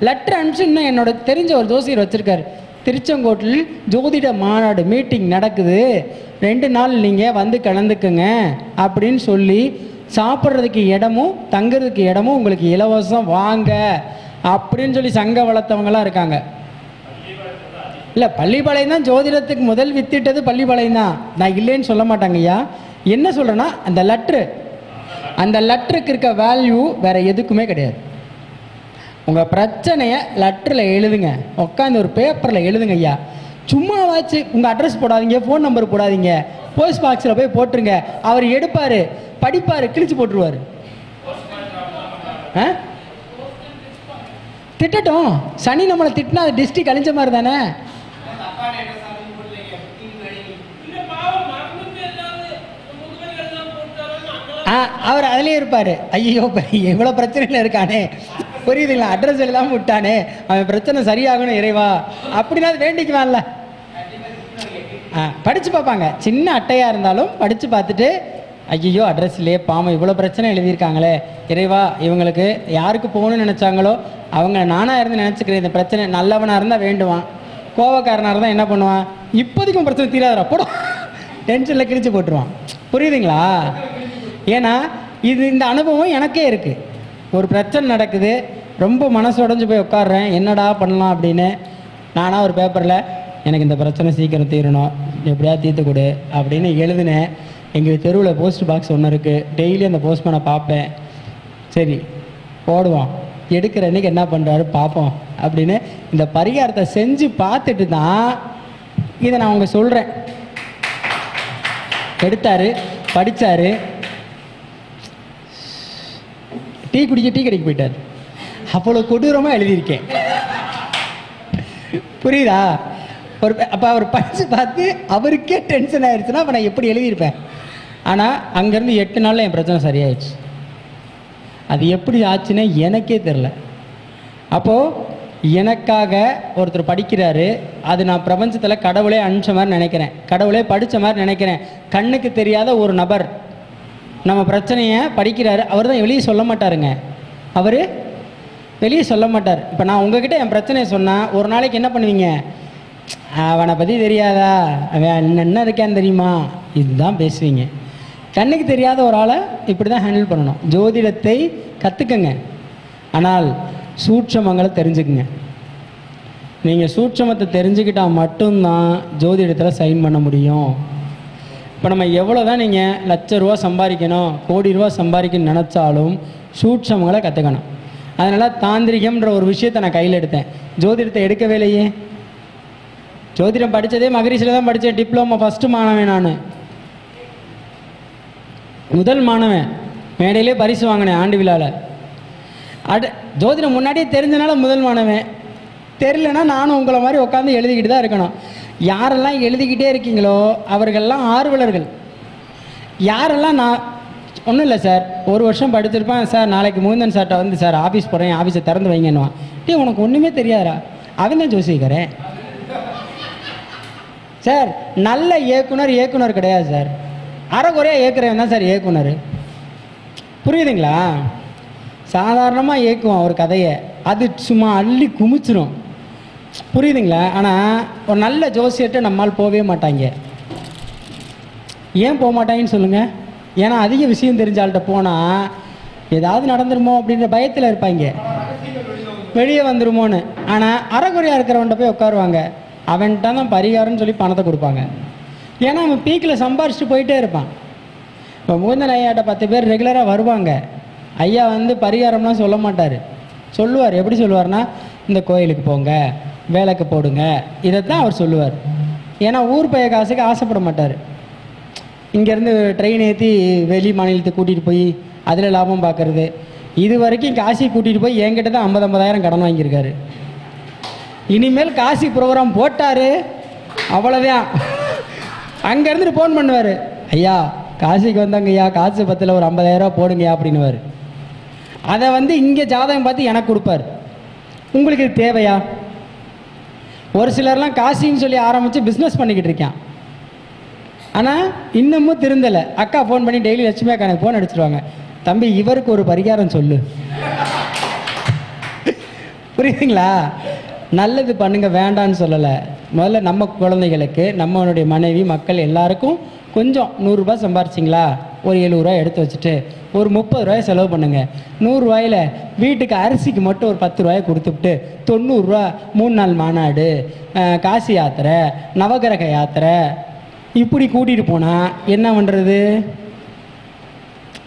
லெட்ரு அனுப்பிச்சு இன்னும் என்னோட தெரிஞ்ச ஒரு ஜோசியர் வச்சுருக்காரு. திருச்செங்கோட்டில் ஜோதிட மாநாடு மீட்டிங் நடக்குது, 2 நாள் நீங்கள் வந்து கலந்துக்குங்க அப்படின்னு சொல்லி, சாப்பிட்றதுக்கு இடமும் தங்குறதுக்கு இடமும் உங்களுக்கு இலவசம், வாங்க அப்படின்னு சொல்லி சங்க வளர்த்தவங்களாம் இருக்காங்க. இல்லை, பள்ளிப்பாளையம் தான் ஜோதிடத்துக்கு முதல் வித்திட்டது பள்ளிப்பாளையம் தான். நான் இல்லைன்னு சொல்ல மாட்டாங்க ஐயா. என்ன சொல்கிறேன்னா, அந்த லெட்ருக்கு இருக்க வேல்யூ வேறு எதுக்குமே கிடையாது. உங்கள் பிரச்சனையை லெட்டரில் எழுதுங்க, உட்காந்து ஒரு பேப்பரில் எழுதுங்க ஐயா. சும்மாவாச்சு உங்கள் அட்ரஸ் போடாதீங்க, ஃபோன் நம்பர் போடாதீங்க, போஸ்ட் பாக்ஸில் போய் போட்டுருங்க. அவர் எடுப்பார், படிப்பார், கிழிச்சு போட்டுருவார். திட்டட்டும், சனி நம்மளை திட்டினா அது டிஸ்ட்ரிக்ட் அழிஞ்ச மாதிரி தானே. அவர் அதுலேயே இருப்பார். ஐயோ எவ்வளோ பிரச்சனையில் இருக்கானே, புரியுதுங்களா, அட்ரஸ் எழுதாமல் விட்டானே, அவன் பிரச்சனை சரியாகணும் இறைவா அப்படின்னா அது வேண்டிக்குவான்ல. படித்து பார்ப்பாங்க, சின்ன அட்டையாக இருந்தாலும் படித்து பார்த்துட்டு ஐயோ அட்ரஸ் இல்லையே, பாவம் இவ்வளோ பிரச்சனை எழுதியிருக்காங்களே, இறைவா இவங்களுக்கு யாருக்கு போகணும்னு நினச்சாங்களோ அவங்க நானாக இருந்து நினச்சிக்கிறேன், இந்த பிரச்சனை நல்லவனாக இருந்தால் வேண்டுவான், கோவக்காரனாக இருந்தால் என்ன பண்ணுவான், இப்போதைக்கும் பிரச்சனை தீராதரா போடும், டென்ஷனில் கிழிச்சு போட்டுருவான். புரியுதுங்களா? ஏன்னா இது இந்த அனுபவம் எனக்கே இருக்குது. ஒரு பிரச்சனை நடக்குது, ரொம்ப மனசு உடஞ்சி போய் உட்காடுறேன், என்னடா பண்ணலாம் அப்படின்னு. நானாக ஒரு பேப்பரில் எனக்கு இந்த பிரச்சனை சீக்கிரம் தீரணும், எப்படியா தீர்த்து கொடு அப்படின்னு எழுதினேன். எங்கள் தெருவில் போஸ்ட் பாக்ஸ் ஒன்று இருக்குது, டெய்லி அந்த போஸ்ட்மேனை பார்ப்பேன். சரி போடுவோம், எடுக்கிற அன்றைக்கி என்ன பண்ணுறாரு பார்ப்போம் அப்படின்னு இந்த பரிகாரத்தை செஞ்சு பார்த்துட்டு தான் இதை நான் அவங்க சொல்கிறேன். எடுத்தார், படித்தார், டீ கடைக்கு போயிட்டார். அவ்வளோ கொடூரமாக எழுதியிருக்கேன். புரியுதா? அப்போ அவர் படித்து பார்த்து அவருக்கே டென்ஷன் ஆயிடுச்சுன்னா அப்போ நான் எப்படி எழுதியிருப்பேன். ஆனால் அங்கேருந்து 8 நாளில் என் பிரச்சனை சரியாயிடுச்சு. அது எப்படி ஆச்சுன்னே எனக்கே தெரில. அப்போது எனக்காக ஒருத்தர் படிக்கிறாரு, அது நான் பிரபஞ்சத்தில் கடவுளே அனுப்பிச்ச மாதிரி நினைக்கிறேன், கடவுளே படித்த மாதிரி நினைக்கிறேன். கண்ணுக்கு தெரியாத ஒரு நபர் நம்ம பிரச்சனையை படிக்கிறாரு. அவர் தான் வெளியே சொல்ல மாட்டாருங்க, அவர் வெளியே சொல்ல மாட்டார். இப்போ நான் உங்ககிட்ட என் பிரச்சனையை சொன்னால் ஒரு நாளைக்கு என்ன பண்ணுவீங்க, அவனை பற்றி தெரியாதா, அவன் என்ன இருக்கான்னு தெரியுமா, இதுதான் பேசுவீங்க. கண்ணுக்கு தெரியாத ஒரு ஆளை இப்படி தான் ஹேண்டில் பண்ணணும். ஜோதிடத்தை கற்றுக்கங்க, ஆனால் சூட்சமங்களை தெரிஞ்சுக்குங்க. நீங்கள் சூட்சமத்தை தெரிஞ்சுக்கிட்டால் மட்டும்தான் ஜோதிடத்தில் சைன் பண்ண முடியும். இப்போ நம்ம எவ்வளோ தான் நீங்கள் லட்ச ரூபா சம்பாதிக்கணும், கோடி ரூபா சம்பாதிக்கணும்னு நினச்சாலும் சூட்சமங்களை கற்றுக்கணும். அதனால் தாந்திரிகம்ன்ற ஒரு விஷயத்தை நான் கையில் எடுத்தேன். ஜோதிடத்தை எடுக்கவே இல்லையே. ஜோதிடம் படித்ததே மகரிஷியில் தான் படித்தேன். டிப்ளமோ ஃபஸ்ட்டு மாணவன், நான் முதல் மாணவன், மேடையிலே பரிசு வாங்கினேன் ஆண்டு விழாவில். ஜோதிடம் முன்னாடியே தெரிஞ்சனால முதல் மாணவன். தெரியலன்னா நானும் உங்களை மாதிரி உட்காந்து எழுதிக்கிட்டு தான் இருக்கணும். யாரெல்லாம் எழுதிக்கிட்டே இருக்கீங்களோ அவர்கள்லாம் ஆர்வலர்கள். யாரெல்லாம் நான் ஒன்றும் இல்லை சார், ஒரு வருஷம் படிச்சிருப்பேன் சார், நாளைக்கு முகுந்தன் சார்ட்ட வந்து சார் ஆஃபீஸ் போகிறேன், ஆஃபீஸை திறந்து வைங்கன்னுவான். உனக்கு ஒன்றுமே தெரியாதா, அவன் தான் ஜோசிக்கிறேன் சார். நல்ல இயக்குனர் கிடையாது சார், அரைக்குறையாக இயக்குறவன் தான் சார் இயக்குனர். புரியுதுங்களா? சாதாரணமாக இயக்குவோம் ஒரு கதையை, அது சும்மா அள்ளி குமிச்சிரும். புரியுதுங்களா? ஆனால் ஒரு நல்ல ஜோசியர்கிட்ட நம்மால் போகவே மாட்டாங்க. ஏன் போக மாட்டாங்கன்னு சொல்லுங்கள். ஏன்னா அதிக விஷயம் தெரிஞ்சால்கிட்ட போனால் ஏதாவது நடந்துருமோ அப்படின்ற பயத்தில் இருப்பாங்க, வெளியே வந்துருமோன்னு. ஆனால் அரைக்குறையாக இருக்கிறவன்ட்ட போய் உட்காருவாங்க, அவன்கிட்ட தான் பரிகாரம்னு சொல்லி பணத்தை கொடுப்பாங்க. ஏன்னா அவன் பீக்கில் சம்பாரிச்சிட்டு போயிட்டே இருப்பான். இப்போ முகுந்தன் ஐயாட்ட 10 பேர் ரெகுலராக வருவாங்க. ஐயா வந்து பரிகாரம்லாம் சொல்ல மாட்டார், சொல்லுவார். எப்படி சொல்லுவார்னா, இந்த கோயிலுக்கு போங்க, வேலைக்கு போடுங்க, இதைத்தான் அவர் சொல்லுவார். ஏன்னா ஊர் பைய காசுக்கு ஆசைப்பட மாட்டார். இங்கேருந்து ட்ரெயின் ஏற்றி வெளி மாநிலத்துக்கு கூட்டிகிட்டு போய் அதில் லாபம் பார்க்குறது. இது வரைக்கும் காசி கூட்டிகிட்டு போய் என்கிட்ட தான் 50,000 கடன் வாங்கியிருக்காரு. இனிமேல் காசி ப்ரோக்ராம் போட்டார் அவ்வளோதான், அங்கேருந்து ஃபோன் பண்ணுவார், ஐயா காசிக்கு வந்தாங்க ஐயா, காசு பத்தில் ஒரு 50,000 போடுங்கய்யா அப்படின்னுவார். அதை வந்து இங்கே ஜாதகம் பார்த்து எனக்கு கொடுப்பார். உங்களுக்கு இது தேவையா? ஒரு சிலர்லாம் காசின்னு சொல்லி ஆரம்பித்து பிஸ்னஸ் பண்ணிக்கிட்டு இருக்கான். ஆனால் இன்னமும் திருந்தலை. அக்கா ஃபோன் பண்ணி டெய்லி லட்சுமி அக்கா எனக்கு ஃபோன் அடிச்சிருவாங்க, தம்பி இவருக்கு ஒரு பரிகாரம் சொல்லு. புரியுதுங்களா? நல்லது பண்ணுங்க, வேண்டான்னு சொல்லலை. முதல்ல நம்ம குழந்தைகளுக்கு, நம்மளுடைய மனைவி, மக்கள் எல்லாருக்கும் கொஞ்சம் 100 ரூபாய் சம்பாரிச்சிங்களா, ஒரு 70 ரூபாய் எடுத்து வச்சுட்டு ஒரு 30 ரூபாய் செலவு பண்ணுங்கள். 100 ரூபாயில் வீட்டுக்கு அரிசிக்கு மட்டும் ஒரு 10 ரூபாயை கொடுத்துட்டு 90 ரூபா 3 நாள் மாநாடு, காசி யாத்திரை, நவகிரக யாத்திரை, இப்படி கூட்டிகிட்டு போனால் என்ன பண்ணுறது?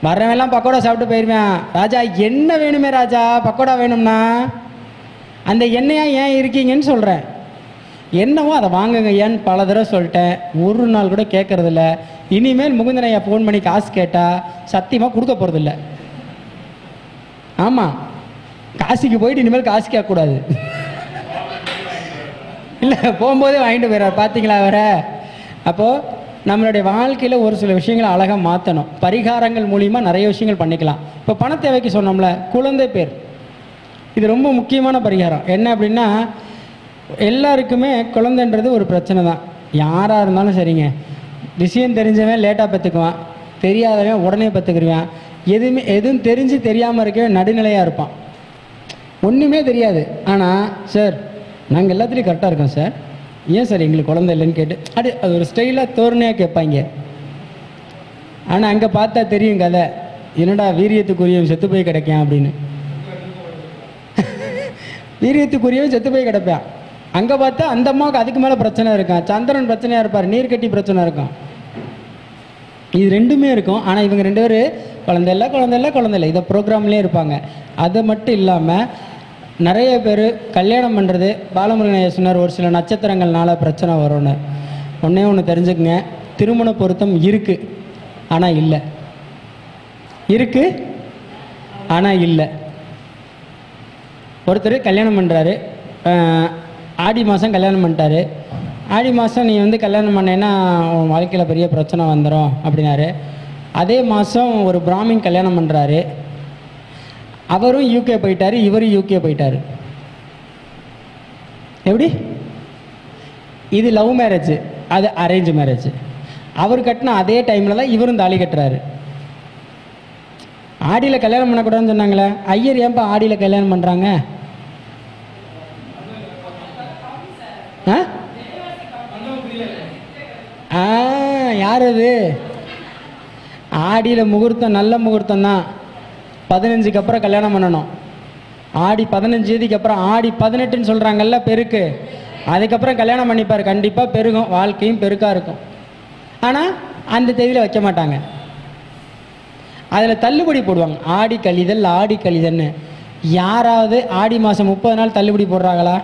வர்றவெல்லாம் பக்கோடா சாப்பிட்டு போயிடுவேன். ராஜா என்ன வேணுமே ராஜா, பக்கோடா வேணும்னா அந்த எண்ணெயா ஏன் இருக்கீங்கன்னு சொல்கிறேன். என்னவோ அதை வாங்குங்க ஏன்னு பல தடவை சொல்லிட்டேன், ஒரு நாள் கூட கேட்கறதில்ல. இனிமேல் முகுந்தன் ஐயா ஃபோன் பண்ணி காசு கேட்டால் சத்தியமாக கொடுக்க போகிறதில்ல. ஆமாம், காசிக்கு போயிட்டு இனிமேல் காசு கேட்கக்கூடாது. இல்லை, போகும்போதே வாங்கிட்டு போயிடுறார், பார்த்தீங்களா வேற. அப்போது நம்மளுடைய வாழ்க்கையில் ஒரு சில விஷயங்களை அழகாக மாற்றணும். பரிகாரங்கள் மூலிமா நிறைய விஷயங்கள் பண்ணிக்கலாம். இப்போ பண தேவைக்கு சொன்னோம்ல, குழந்தை பேர், இது ரொம்ப முக்கியமான பரிகாரம். என்ன அப்படின்னா, எல்லாருக்குமே குழந்தைன்றது ஒரு பிரச்சனை தான். யாராக இருந்தாலும் சரிங்க, விஷயம் தெரிஞ்சவன் லேட்டாக பெற்றுக்குவான், தெரியாதவன் உடனே பெற்றுக்கிடுவான். எதுவும் தெரிஞ்சு தெரியாமல் இருக்கவே நடுநிலையாக இருப்பான். ஒன்றுமே தெரியாது, ஆனால் சார் நாங்கள் எல்லாத்துலேயும் கரெக்டாக இருக்கோம் சார், ஏன் சார் எங்களுக்கு குழந்தை இல்லைன்னு கேட்டு அது ஒரு ஸ்டைலாக தோரணையாக கேட்பாங்க. ஆனால் அங்கே பார்த்தா தெரியும் கதை, என்னடா வீரியத்துக்குரியவன் செத்து போய் கிடைக்கான் அப்படின்னு. வீரியத்துக்குரியவன் செத்து போய் கிடப்பான். அங்கே பார்த்தா அந்த அம்மாவுக்கு அதுக்கு மேலே பிரச்சனை இருக்கான், சந்திரன் பிரச்சனையாக இருப்பார், நீர் கட்டி பிரச்சனை இருக்கும். இது ரெண்டுமே இருக்கும். ஆனால் இவங்க ரெண்டு பேர் குழந்தை இல்லை இதை ப்ரோக்ராம்லேயே இருப்பாங்க. அது மட்டும் இல்லாமல் நிறைய பேர் கல்யாணம் பண்ணுறது, பாலமுருகன் ஐயா சொன்னார் ஒரு சில நட்சத்திரங்கள்னால பிரச்சனை வரும்னு. ஒன்று தெரிஞ்சுக்குங்க, திருமண பொருத்தம் இருக்குது ஆனால் இல்லை, இருக்குது ஆனால் இல்லை. ஒருத்தர் கல்யாணம் பண்ணுறாரு, ஆடி மாதம் கல்யாணம் பண்ணிட்டாரு. ஆடி மாதம் நீ வந்து கல்யாணம் பண்ணேன்னா உன் வாழ்க்கையில் பெரிய பிரச்சனை வந்துடும் அப்படின்னாரு. அதே மாதம் ஒரு பிராமின் கல்யாணம் பண்ணுறாரு, அவரும் யூகே போயிட்டார், இவரும் யூகே போயிட்டார். எப்படி? இது லவ் மேரேஜ், அது அரேஞ்ச் மேரேஜ். அவர் கட்டின அதே டைமில் தான் இவரும் தாலி கட்டுறாரு. ஆடியில் கல்யாணம் பண்ணக்கூடாதுன்னு சொன்னாங்களே, ஐயர் ஏன்பா ஆடியில் கல்யாணம் பண்ணுறாங்க? யார் அது? ஆடியில் முகூர்த்தம் நல்ல முகூர்த்தம் தான், 15க்கு அப்புறம் கல்யாணம் பண்ணணும். ஆடி 15 அப்புறம் ஆடி 18ன்னு சொல்கிறாங்கல்ல பெருக்கு, அதுக்கப்புறம் கல்யாணம் பண்ணிப்பார், கண்டிப்பாக பெருகும், வாழ்க்கையும் பெருக்காக இருக்கும். ஆனால் அந்த தேதியில் வைக்க மாட்டாங்க, அதில் தள்ளுபடி போடுவாங்க. ஆடி கழிதல்னு. யாராவது ஆடி மாதம் 30 நாள் தள்ளுபடி போடுறாங்களா?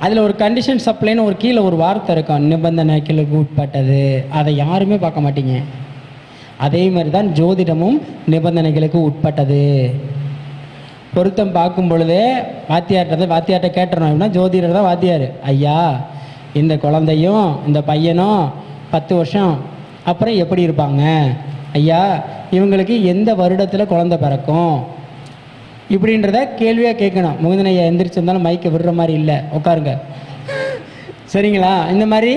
அதில் ஒரு கண்டிஷன் சப்ளைன்னு ஒரு கீழே ஒரு வார்த்தை இருக்கும், நிபந்தனைகளுக்கு உட்பட்டது. அதை யாருமே பார்க்க மாட்டீங்க. அதே மாதிரி தான் ஜோதிடமும் நிபந்தனைகளுக்கு உட்பட்டது. பொருத்தம் பார்க்கும் பொழுதே வாத்தியார்கிட்ட கேட்டுறோம். அப்படின்னா ஜோதிடர் தான் வாத்தியார். ஐயா, இந்த குழந்தையும் இந்த பையனும் 10 வருஷம் அப்புறம் எப்படி இருப்பாங்க? ஐயா, இவங்களுக்கு எந்த வருடத்தில் குழந்தை பிறக்கும்? இப்படின்றத கேள்வியாக கேட்கணும். முகுந்தன் ஐயா எந்திரிச்சிருந்தாலும் மைக்கை விடுற மாதிரி இல்லை, உட்காருங்க, சரிங்களா? இந்த மாதிரி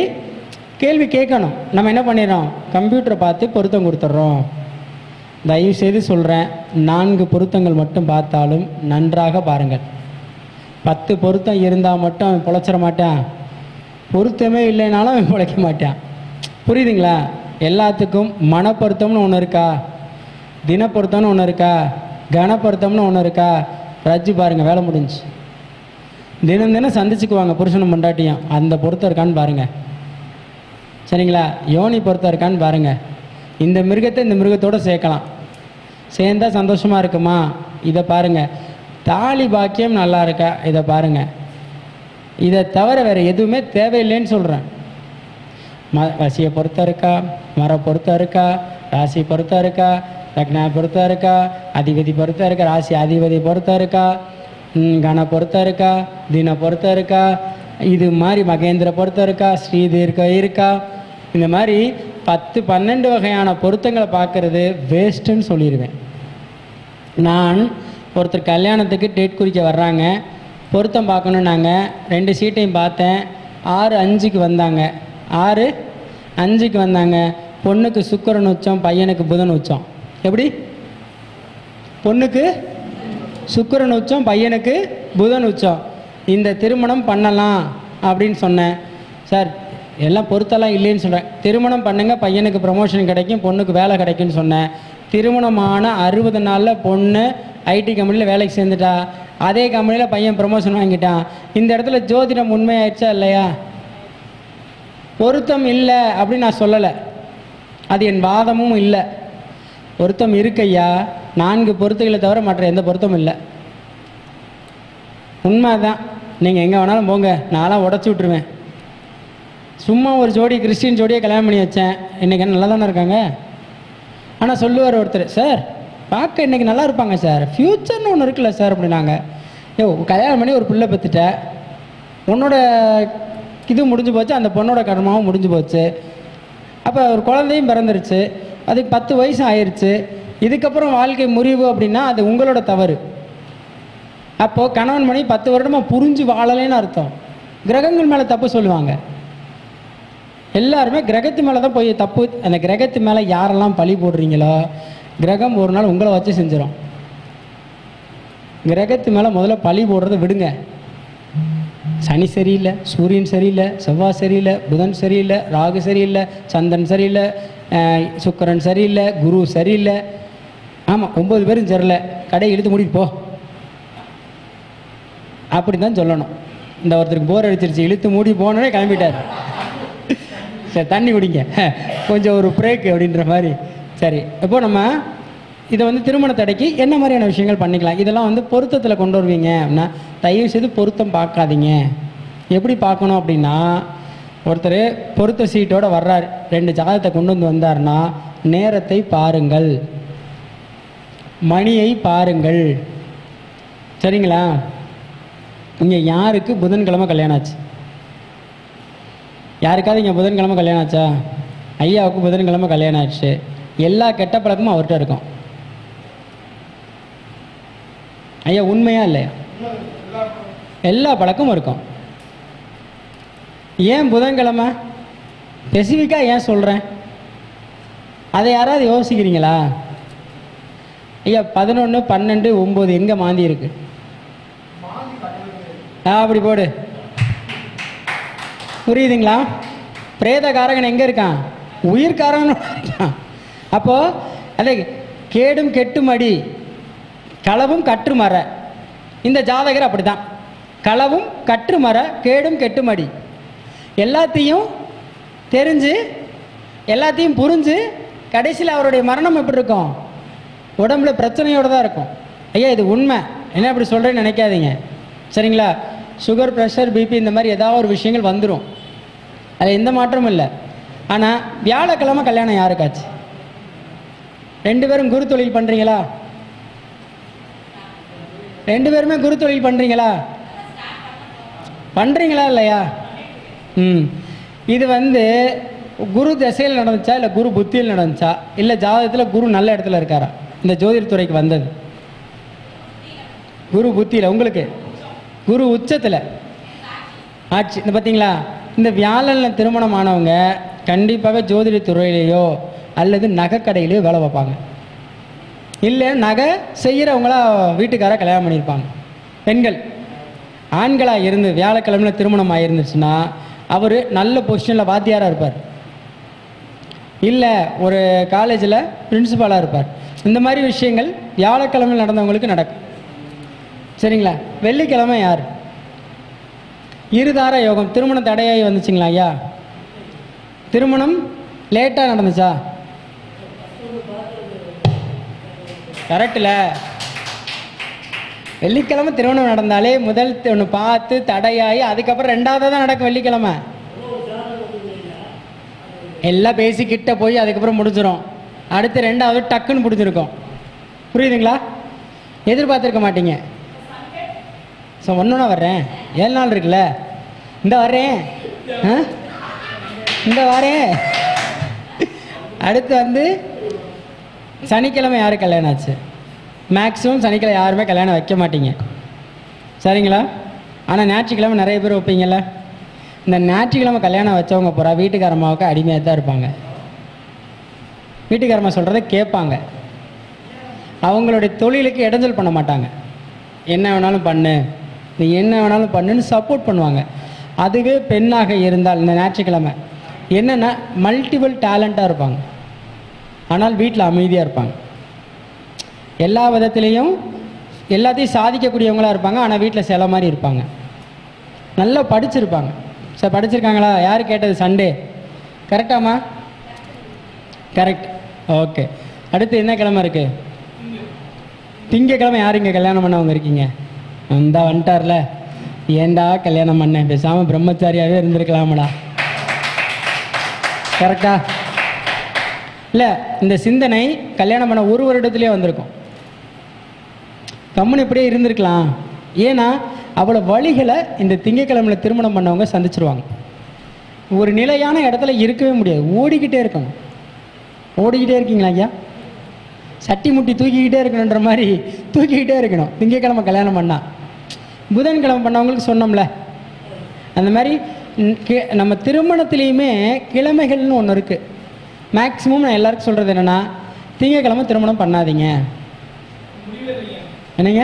கேள்வி கேட்கணும். நம்ம என்ன பண்ணிடுறோம், கம்ப்யூட்டரை பார்த்து பொருத்தம் கொடுத்துட்றோம். தயவு செய்து சொல்கிறேன், 4 பொருத்தங்கள் மட்டும் பார்த்தாலும் நன்றாக பாருங்கள். 10 பொருத்தம் இருந்தால் மட்டும் அவன் பிழைச்சிட மாட்டான், பொருத்தமே இல்லைனாலும் அவன் பிழைக்க மாட்டான். புரியுதுங்களா? எல்லாத்துக்கும் மனப்பொருத்தம்னு ஒன்று இருக்கா, தினப்பொருத்தம்னு ஒன்று இருக்கா, கனப்பொருத்தம்னு ஒன்று இருக்கா? ரஜ்ஜு பாருங்கள், வேலை முடிஞ்சு. தினம் சந்திச்சுக்குவாங்க புருஷனும் பொண்டாட்டியும், அந்த பொருத்தம் இருக்கான்னு பாருங்கள், சரிங்களா? யோனி பொருத்தம் இருக்கான்னு பாருங்கள். இந்த மிருகத்தை இந்த மிருகத்தோடு சேர்க்கலாம், சேர்ந்தா சந்தோஷமாக இருக்குமா? இதை பாருங்கள். தாலி பாக்கியம் நல்லா இருக்கா? இதை பாருங்கள். இதை தவிர வேறு எதுவுமே தேவையில்லைன்னு சொல்கிறேன். வசியை பொருத்தம் இருக்கா, மர பொருத்தம் இருக்கா, ராசி பொருத்தம் இருக்கா, லக்னா பொருத்தம் இருக்கா, அதிபதி பொருத்தம் இருக்கா, ராசி அதிபதி பொருத்தம் இருக்கா, கன பொருத்தம் இருக்கா, தின பொருத்தம் இருக்கா, இது மாதிரி மகேந்திர பொருத்தம் இருக்கா, ஸ்ரீதீர்க்க இருக்கா, இந்த மாதிரி 10-12 வகையான பொருத்தங்களை பார்க்கறது வேஸ்ட்டுன்னு சொல்லிடுவேன். நான் ஒருத்தர் கல்யாணத்துக்கு டேட் குறிக்க வர்றாங்க, பொருத்தம் பார்க்கணுன்னாங்க. 2 சீட்டையும் பார்த்தேன். 6-5க்கு வந்தாங்க. 6-5க்கு வந்தாங்க. பொண்ணுக்கு சுக்கிரன் உச்சம், பையனுக்கு புதன் உச்சம். எப்படி? பொண்ணுக்கு சுக்கிரன் உச்சம், பையனுக்கு புதன் உச்சம். இந்த திருமணம் பண்ணலாம் அப்படின்னு சொன்னேன். சார் எல்லாம் பொருத்தெல்லாம் இல்லைன்னு சொல்கிறேன். திருமணம் பண்ணுங்க, பையனுக்கு ப்ரமோஷன் கிடைக்கும், பொண்ணுக்கு வேலை கிடைக்கும்னு சொன்னேன். திருமணமான 60 நாளில் பொண்ணு ஐடி கம்பெனியில் வேலைக்கு சேர்ந்துட்டா. அதே கம்பெனியில் பையன் ப்ரமோஷன் வாங்கிட்டான். இந்த இடத்துல ஜோதிடம் உண்மையாயிடுச்சா இல்லையா? பொருத்தம் இல்லை அப்படின்னு நான் சொல்லலை, அது என் வாதமும் இல்லை. பொருத்தம் இருக்கையா, 4 பொருத்துகளை தவிர மற்ற எந்த பொருத்தமும் இல்லை. உண்மை தான். நீங்கள் எங்கே வேணாலும் போங்க, நான்லாம் உடச்சி விட்ருவேன். சும்மா ஒரு ஜோடி கிறிஸ்டின் ஜோடியை கல்யாணம் பண்ணி வச்சேன், இன்றைக்கி நல்லா தானே இருக்காங்க. ஆனால் சொல்லுவார் ஒருத்தர், சார் பார்க்க இன்றைக்கி நல்லா இருப்பாங்க சார், ஃப்யூச்சர்னு ஒன்று இருக்குல்ல சார் அப்படின்னாங்க. கல்யாணம் பண்ணி ஒரு பிள்ளை பெற்றுட்ட, உன்னோட இது முடிஞ்சு போச்சு, அந்த பொண்ணோட கர்மாவும் முடிஞ்சு போச்சு. அப்போ ஒரு குழந்தையும் பிறந்துருச்சு, அதுக்கு 10 வயசு ஆயிடுச்சு. இதுக்கப்புறம் வாழ்க்கை முறிவு அப்படின்னா அது உங்களோட தவறு. அப்போது கணவன் மணி 10 வருடமாக புரிஞ்சு வாழலைன்னு அர்த்தம். கிரகங்கள் மேலே தப்பு சொல்லுவாங்க. எல்லாருமே கிரகத்து மேலே தான் போய் தப்பு. அந்த கிரகத்து மேலே யாரெல்லாம் பழி போடுறீங்களோ கிரகம் ஒரு நாள் உங்களை வச்சு செஞ்சிடும். கிரகத்து மேலே முதல்ல பழி போடுறத விடுங்க. சனி சரியில்லை, சூரியன் சரியில்லை, செவ்வாய் சரியில்லை, புதன் சரியில்லை, ராகு சரியில்லை, சந்திரன் சரியில்லை, சுக்கிரன் சரியில்லை, குரு சரியில்லை. ஆமாம் 9 பேரும் சரியில்லை, கடையை இழுத்து மூடிட்டு போ அப்படி தான் சொல்லணும். இந்த ஒருத்தருக்கு போர் அடிச்சிருச்சு, இழுத்து மூடி போனோடனே கிளம்பிட்டார். சரி தண்ணி குடிங்க, கொஞ்சம் ஒரு பிரேக் அப்படின்ற மாதிரி. சரி, இப்போ நம்ம இதை திருமண தடைக்கு என்ன மாதிரியான விஷயங்கள் பண்ணிக்கலாம், இதெல்லாம் பொருத்தத்தில் கொண்டு வருவீங்க அப்படின்னா தயவு செய்து பொருத்தம் பார்க்காதீங்க. எப்படி பார்க்கணும் அப்படின்னா, ஒருத்தர் பொருத்த சீட்டோடு வர்றார், 2 ஜாதகத்தை கொண்டு வந்தார்னா நேரத்தை பாருங்கள், மணியை பாருங்கள். சரிங்களா? இங்கே யாருக்கு புதன்கிழமை கல்யாணம் ஆச்சு? யாருக்காவது இங்கே புதன்கிழமை கல்யாணம் ஆச்சா? ஐயாவுக்கு புதன்கிழமை கல்யாணம் ஆச்சு. எல்லா கெட்ட பழக்கமும் அவர்கிட்ட இருக்கும். ஐயா உண்மையா இல்லையா? எல்லா பழக்கமும் இருக்கும். ஏன் புதன்கிழமை ஸ்பெசிஃபிக்காக ஏன் சொல்கிறேன், அதை யாராவது யோசிக்கிறீங்களா? ஐயா 11, 12, 9 எங்கே மாந்தி இருக்கு? அப்படி போடு. புரியுதுங்களா? பிரேதகாரகன் எங்கே இருக்கான்? உயிர்காரகன் இருக்கான். அப்போது அதே கேடும் கெட்டுமடி, களவும் கற்று மர. இந்த ஜாதகர் அப்படி தான், களவும் கற்று மர, கேடும் கெட்டுமடி. எல்லாத்தையும் தெரிஞ்சு எல்லாத்தையும் புரிஞ்சு கடைசியில் அவருடைய மரணம் எப்படி இருக்கும்? உடம்புல பிரச்சனையோடு தான் இருக்கும். ஐயா இது உண்மை, என்ன அப்படி சொல்கிறேன்னு நினைக்காதீங்க. சரிங்களா? சுகர், ப்ரெஷர், பிபி இந்த மாதிரி ஏதாவது ஒரு விஷயங்கள் வந்துடும், அதில் எந்த மாற்றமும் இல்லை. ஆனால் வியாழக்கிழமை கல்யாணம் யாருக்காச்சு? 2 பேரும் குரு தொழில் பண்ணுறீங்களா? 2 பேருமே குரு தொழில் பண்ணுறீங்களா? பண்ணுறீங்களா இல்லையா? இது குரு திசையில் நடந்துச்சா இல்லை குரு புத்தியில் நடந்துச்சா இல்லை ஜாதகத்தில் குரு நல்ல இடத்துல இருக்காரா? இந்த ஜோதிட துறைக்கு வந்தது குரு புத்தியில், உங்களுக்கு குரு உச்சத்தில் ஆட்சி. இந்த பார்த்தீங்களா? இந்த வியாழனில் திருமணம் ஆனவங்க கண்டிப்பாக ஜோதிட துறையிலேயோ அல்லது நகைக்கடையிலேயோ வேலை பார்ப்பாங்க. இல்லை நகை செய்கிறவங்களா வீட்டுக்கார கல்யாணம் பண்ணியிருப்பாங்க. பெண்கள் ஆண்களாக இருந்து வியாழக்கிழமையில் திருமணம் ஆகிருந்துச்சுன்னா அவர் நல்ல பொசிஷனில் வாத்தியாராக இருப்பார், இல்லை ஒரு காலேஜில் பிரின்சிபாலாக இருப்பார். இந்த மாதிரி விஷயங்கள் வியாழக்கிழமையில் நடந்தவங்களுக்கு நடக்கும். சரிங்களா? வெள்ளிக்கிழமை யார்? இருதார யோகம். திருமணம் தடையாகி வந்துச்சுங்களா ஐயா? திருமணம் லேட்டாக நடந்துச்சா? கரெக்டில் வெள்ளிக்கிழமை திருமணம் நடந்தாலே முதல் ஒன்று பார்த்து தடையாகி அதுக்கப்புறம் 2வது தான் நடக்கும். வெள்ளிக்கிழமை எல்லாம் பேசிக்கிட்ட போய் அதுக்கப்புறம் முடிஞ்சிடும். அடுத்து 2வது டக்குன்னு முடிஞ்சிருக்கும். புரியுதுங்களா? எதிர்பார்த்துருக்க மாட்டீங்க. ஸோ ஒன்றுனா வர்றேன், 7 நாள் இருக்குல்ல, இந்த வர்றேன், இந்த வரேன். அடுத்து சனிக்கிழமை யாரு கல்யாணம் ஆச்சு? மேக்ஸிமம் சனிக்கிழமை யாருமே கல்யாணம் வைக்க மாட்டீங்க. சரிங்களா? ஆனால் ஞாயிற்றுக்கிழமை நிறைய பேர் வைப்பீங்கள்ல. இந்த ஞாயிற்றுக்கிழமை கல்யாணம் வச்சவங்க பூரா வீட்டுக்காரம்மாவுக்கு அடிமையாக தான் இருப்பாங்க. வீட்டுக்காரம்மா சொல்கிறத கேட்பாங்க. அவங்களுடைய தொழிலுக்கு இடைஞ்சல் பண்ண மாட்டாங்க. என்ன வேணாலும் பண்ணு, நீ என்ன வேணாலும் பண்ணுன்னு சப்போர்ட் பண்ணுவாங்க. அதுவே பெண்ணாக இருந்தால் இந்த ஞாயிற்றுக்கிழமை என்னென்னா மல்டிபிள் டேலண்ட்டாக இருப்பாங்க, ஆனால் வீட்டில் அமைதியாக இருப்பாங்க. எல்லா விதத்துலேயும் எல்லாத்தையும் சாதிக்கக்கூடியவங்களாக இருப்பாங்க, ஆனால் வீட்டில் சில மாதிரி இருப்பாங்க. நல்லா படிச்சிருப்பாங்க. சார் படிச்சிருக்காங்களா? யார் கேட்டது? சண்டே கரெக்டாமா? கரெக்ட். ஓகே. அடுத்து என்ன கிழமை இருக்குது? திங்கக்கிழமை யார் இங்கே கல்யாணம் பண்ணவங்க இருக்கீங்க? அந்த வந்துட்டார்ல, ஏண்டா கல்யாணம் பண்ணேன், பேசாமல் பிரம்மச்சாரியாகவே இருந்திருக்கலாமடா. கரெக்டா இல்லை? இந்த சிந்தனை கல்யாணம் பண்ண ஒரு வருடத்துலேயே வந்திருக்கும். கம்முன்னு இப்படியே இருந்திருக்கலாம். ஏன்னா அவ்வளோ வழிகளை இந்த திங்கக்கிழமையில் திருமணம் பண்ணவங்க சந்திச்சிருவாங்க. ஒரு நிலையான இடத்துல இருக்கவே முடியாது, ஓடிக்கிட்டே இருக்கணும். ஓடிக்கிட்டே இருக்கீங்களா ஐயா? சட்டி முட்டி தூக்கிக்கிட்டே இருக்கணுன்ற மாதிரி தூக்கிக்கிட்டே இருக்கணும். திங்கக்கிழமை கல்யாணம் பண்ணால் புதன்கிழமை பண்ணவங்களுக்கு சொன்னோம்ல, அந்த மாதிரி நம்ம திருமணத்துலேயுமே கிழமைகள்னு ஒன்று இருக்குது. மேக்ஸிமம் நான் எல்லாருக்கும் சொல்கிறது என்னென்னா, திங்கக்கிழமை திருமணம் பண்ணாதீங்க. என்னங்க?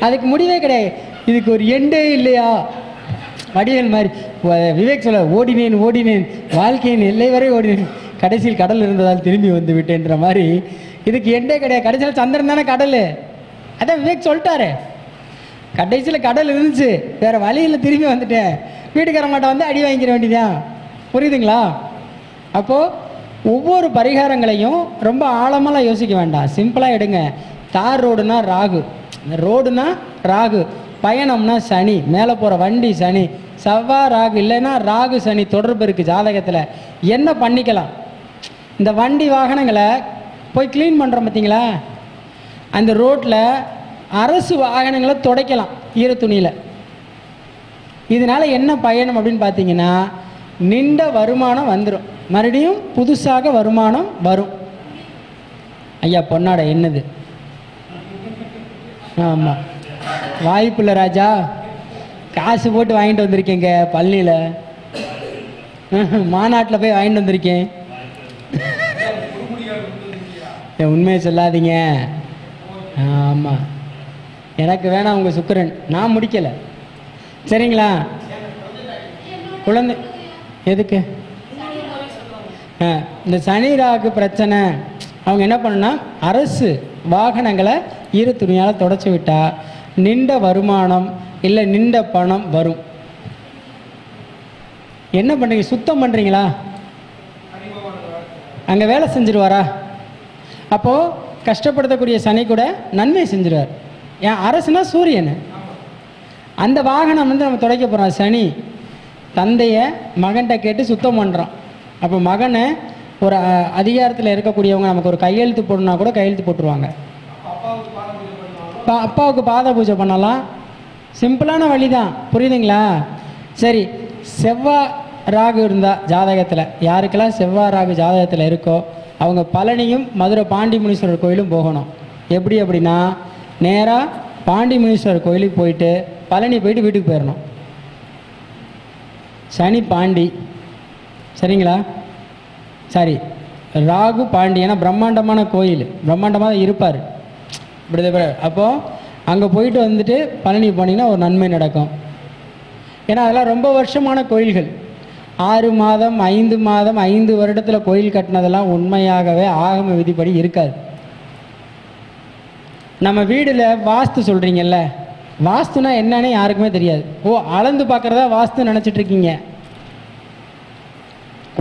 அதுக்கு முடிவே கிடையாது. இதுக்கு ஒரு எண்டே இல்லையா? வடிவேல் மாதிரி விவேக் சொல்ல, ஓடினேன் வாழ்க்கையின் எல்லை வரை ஓடினேன், கடைசியில் கடல் இருந்ததால் திரும்பி வந்து விட்டேன்ற மாதிரி இதுக்கு எண்டே கிடையாது. கடைசியில் சந்திரன் தானே கடல். அதான் விவேக் சொல்லிட்டாரு, கடைசியில் கடல் இருந்துச்சு, வேற வழியில் திரும்பி வந்துட்டேன், வீட்டுக்காரமாட்ட வந்து அடி வாங்கிக்கிற வேண்டியதான். புரியுதுங்களா? அப்போது ஒவ்வொரு பரிகாரங்களையும் ரொம்ப ஆழமெல்லாம் யோசிக்க வேண்டாம், சிம்பிளாக எடுங்க. தார் ரோடுனா ராகு, ரோடுனா ராகு, பயணம்னா சனி, மேலே போகிற வண்டி சனி, செவ்வாய் ராகு, இல்லைன்னா ராகு சனி தொடர்பு இருக்குது ஜாதகத்தில். என்ன பண்ணிக்கலாம்? இந்த வண்டி வாகனங்களை போய் க்ளீன் பண்ணுறோம் பார்த்தீங்களா, அந்த ரோட்டில் அரசு வாகனங்களை துடைக்கலாம் ஈர துணியில். இதனால் என்ன பயணம் அப்படின்னு பார்த்தீங்கன்னா, நின்ற வருமானம் வந்துடும், மறுபடியும் புதுசாக வருமானம் வரும். ஐயா பொன்னாடை என்னது? ஆமாம், வாய்ப்பில்லை ராஜா, காசு போட்டு வாங்கிட்டு வந்திருக்கேங்க, பள்ளியில் மாநாட்டில் போய் வாங்கிட்டு வந்திருக்கேன். உண்மையை சொல்லாதீங்க. ஆமாம், எனக்கு வேணாம் உங்கள் சுக்கிரன், நான் முடிக்கலை. சரிங்களா? குழந்தை எதுக்கு? இந்த சனி ராகு பிரச்சனை. அவங்க என்ன பண்ணுன்னா, அரசு வாகனங்களை ஈர துணியால் தொடச்சி விட்டா நின்ற வருமானம் இல்லை நின்ற பணம் வரும். என்ன பண்ணுறீங்க? சுத்தம் பண்ணுறீங்களா? அங்கே வேலை செஞ்சிருவாரா? அப்போது கஷ்டப்படுத்தக்கூடிய சனி கூட நன்மை செஞ்சிருவார். ஏன்? அரசுனா சூரியன். அந்த வாகனம் வந்து நம்ம துடைக்க போகிறோம், சனி தந்தையை மகன்கிட்ட கேட்டு சுத்தம் பண்ணுறோம். அப்போ மகனை ஒரு அதிகாரத்தில் இருக்கக்கூடியவங்க நமக்கு ஒரு கையெழுத்து போடணுன்னா கூட கையெழுத்து போட்டுருவாங்க. அப்பாவுக்கு பாத பூஜை பண்ணலாம், சிம்பிளான வழி தான். புரியுதுங்களா? சரி, செவ்வாய் ராகு இருந்தால் ஜாதகத்தில், யாருக்கெல்லாம் செவ்வாய் ராகு ஜாதகத்தில் இருக்கோ அவங்க பழனியும் மதுரை பாண்டி முனீஸ்வரர் கோயிலும் போகணும். எப்படி அப்படின்னா, நேராக பாண்டி முனீஸ்வரர் கோயிலுக்கு போயிட்டு பழனி போயிட்டு வீட்டுக்கு போயிடணும். சனி பாண்டி, சரிங்களா? சரி, ராகு பாண்டி, ஏன்னா பிரம்மாண்டமான கோயில், பிரம்மாண்டமாக தான் இருப்பார். இப்படி அப்போது அங்கே போயிட்டு வந்துட்டு பழனி போனீங்கன்னா ஒரு நன்மை நடக்கும். ஏன்னா அதெல்லாம் ரொம்ப வருஷமான கோயில்கள். 6 மாதம் 5 மாதம் 5 வருடத்தில் கோயில் கட்டினதெல்லாம் உண்மையாகவே ஆகம விதிப்படி இருக்காது. நம்ம வீடில் வாஸ்து சொல்கிறீங்கல்ல, வாஸ்துனா என்னன்னு யாருக்குமே தெரியாது. ஓ, அளந்து பார்க்குறதா வாஸ்து நினச்சிட்டு இருக்கீங்க.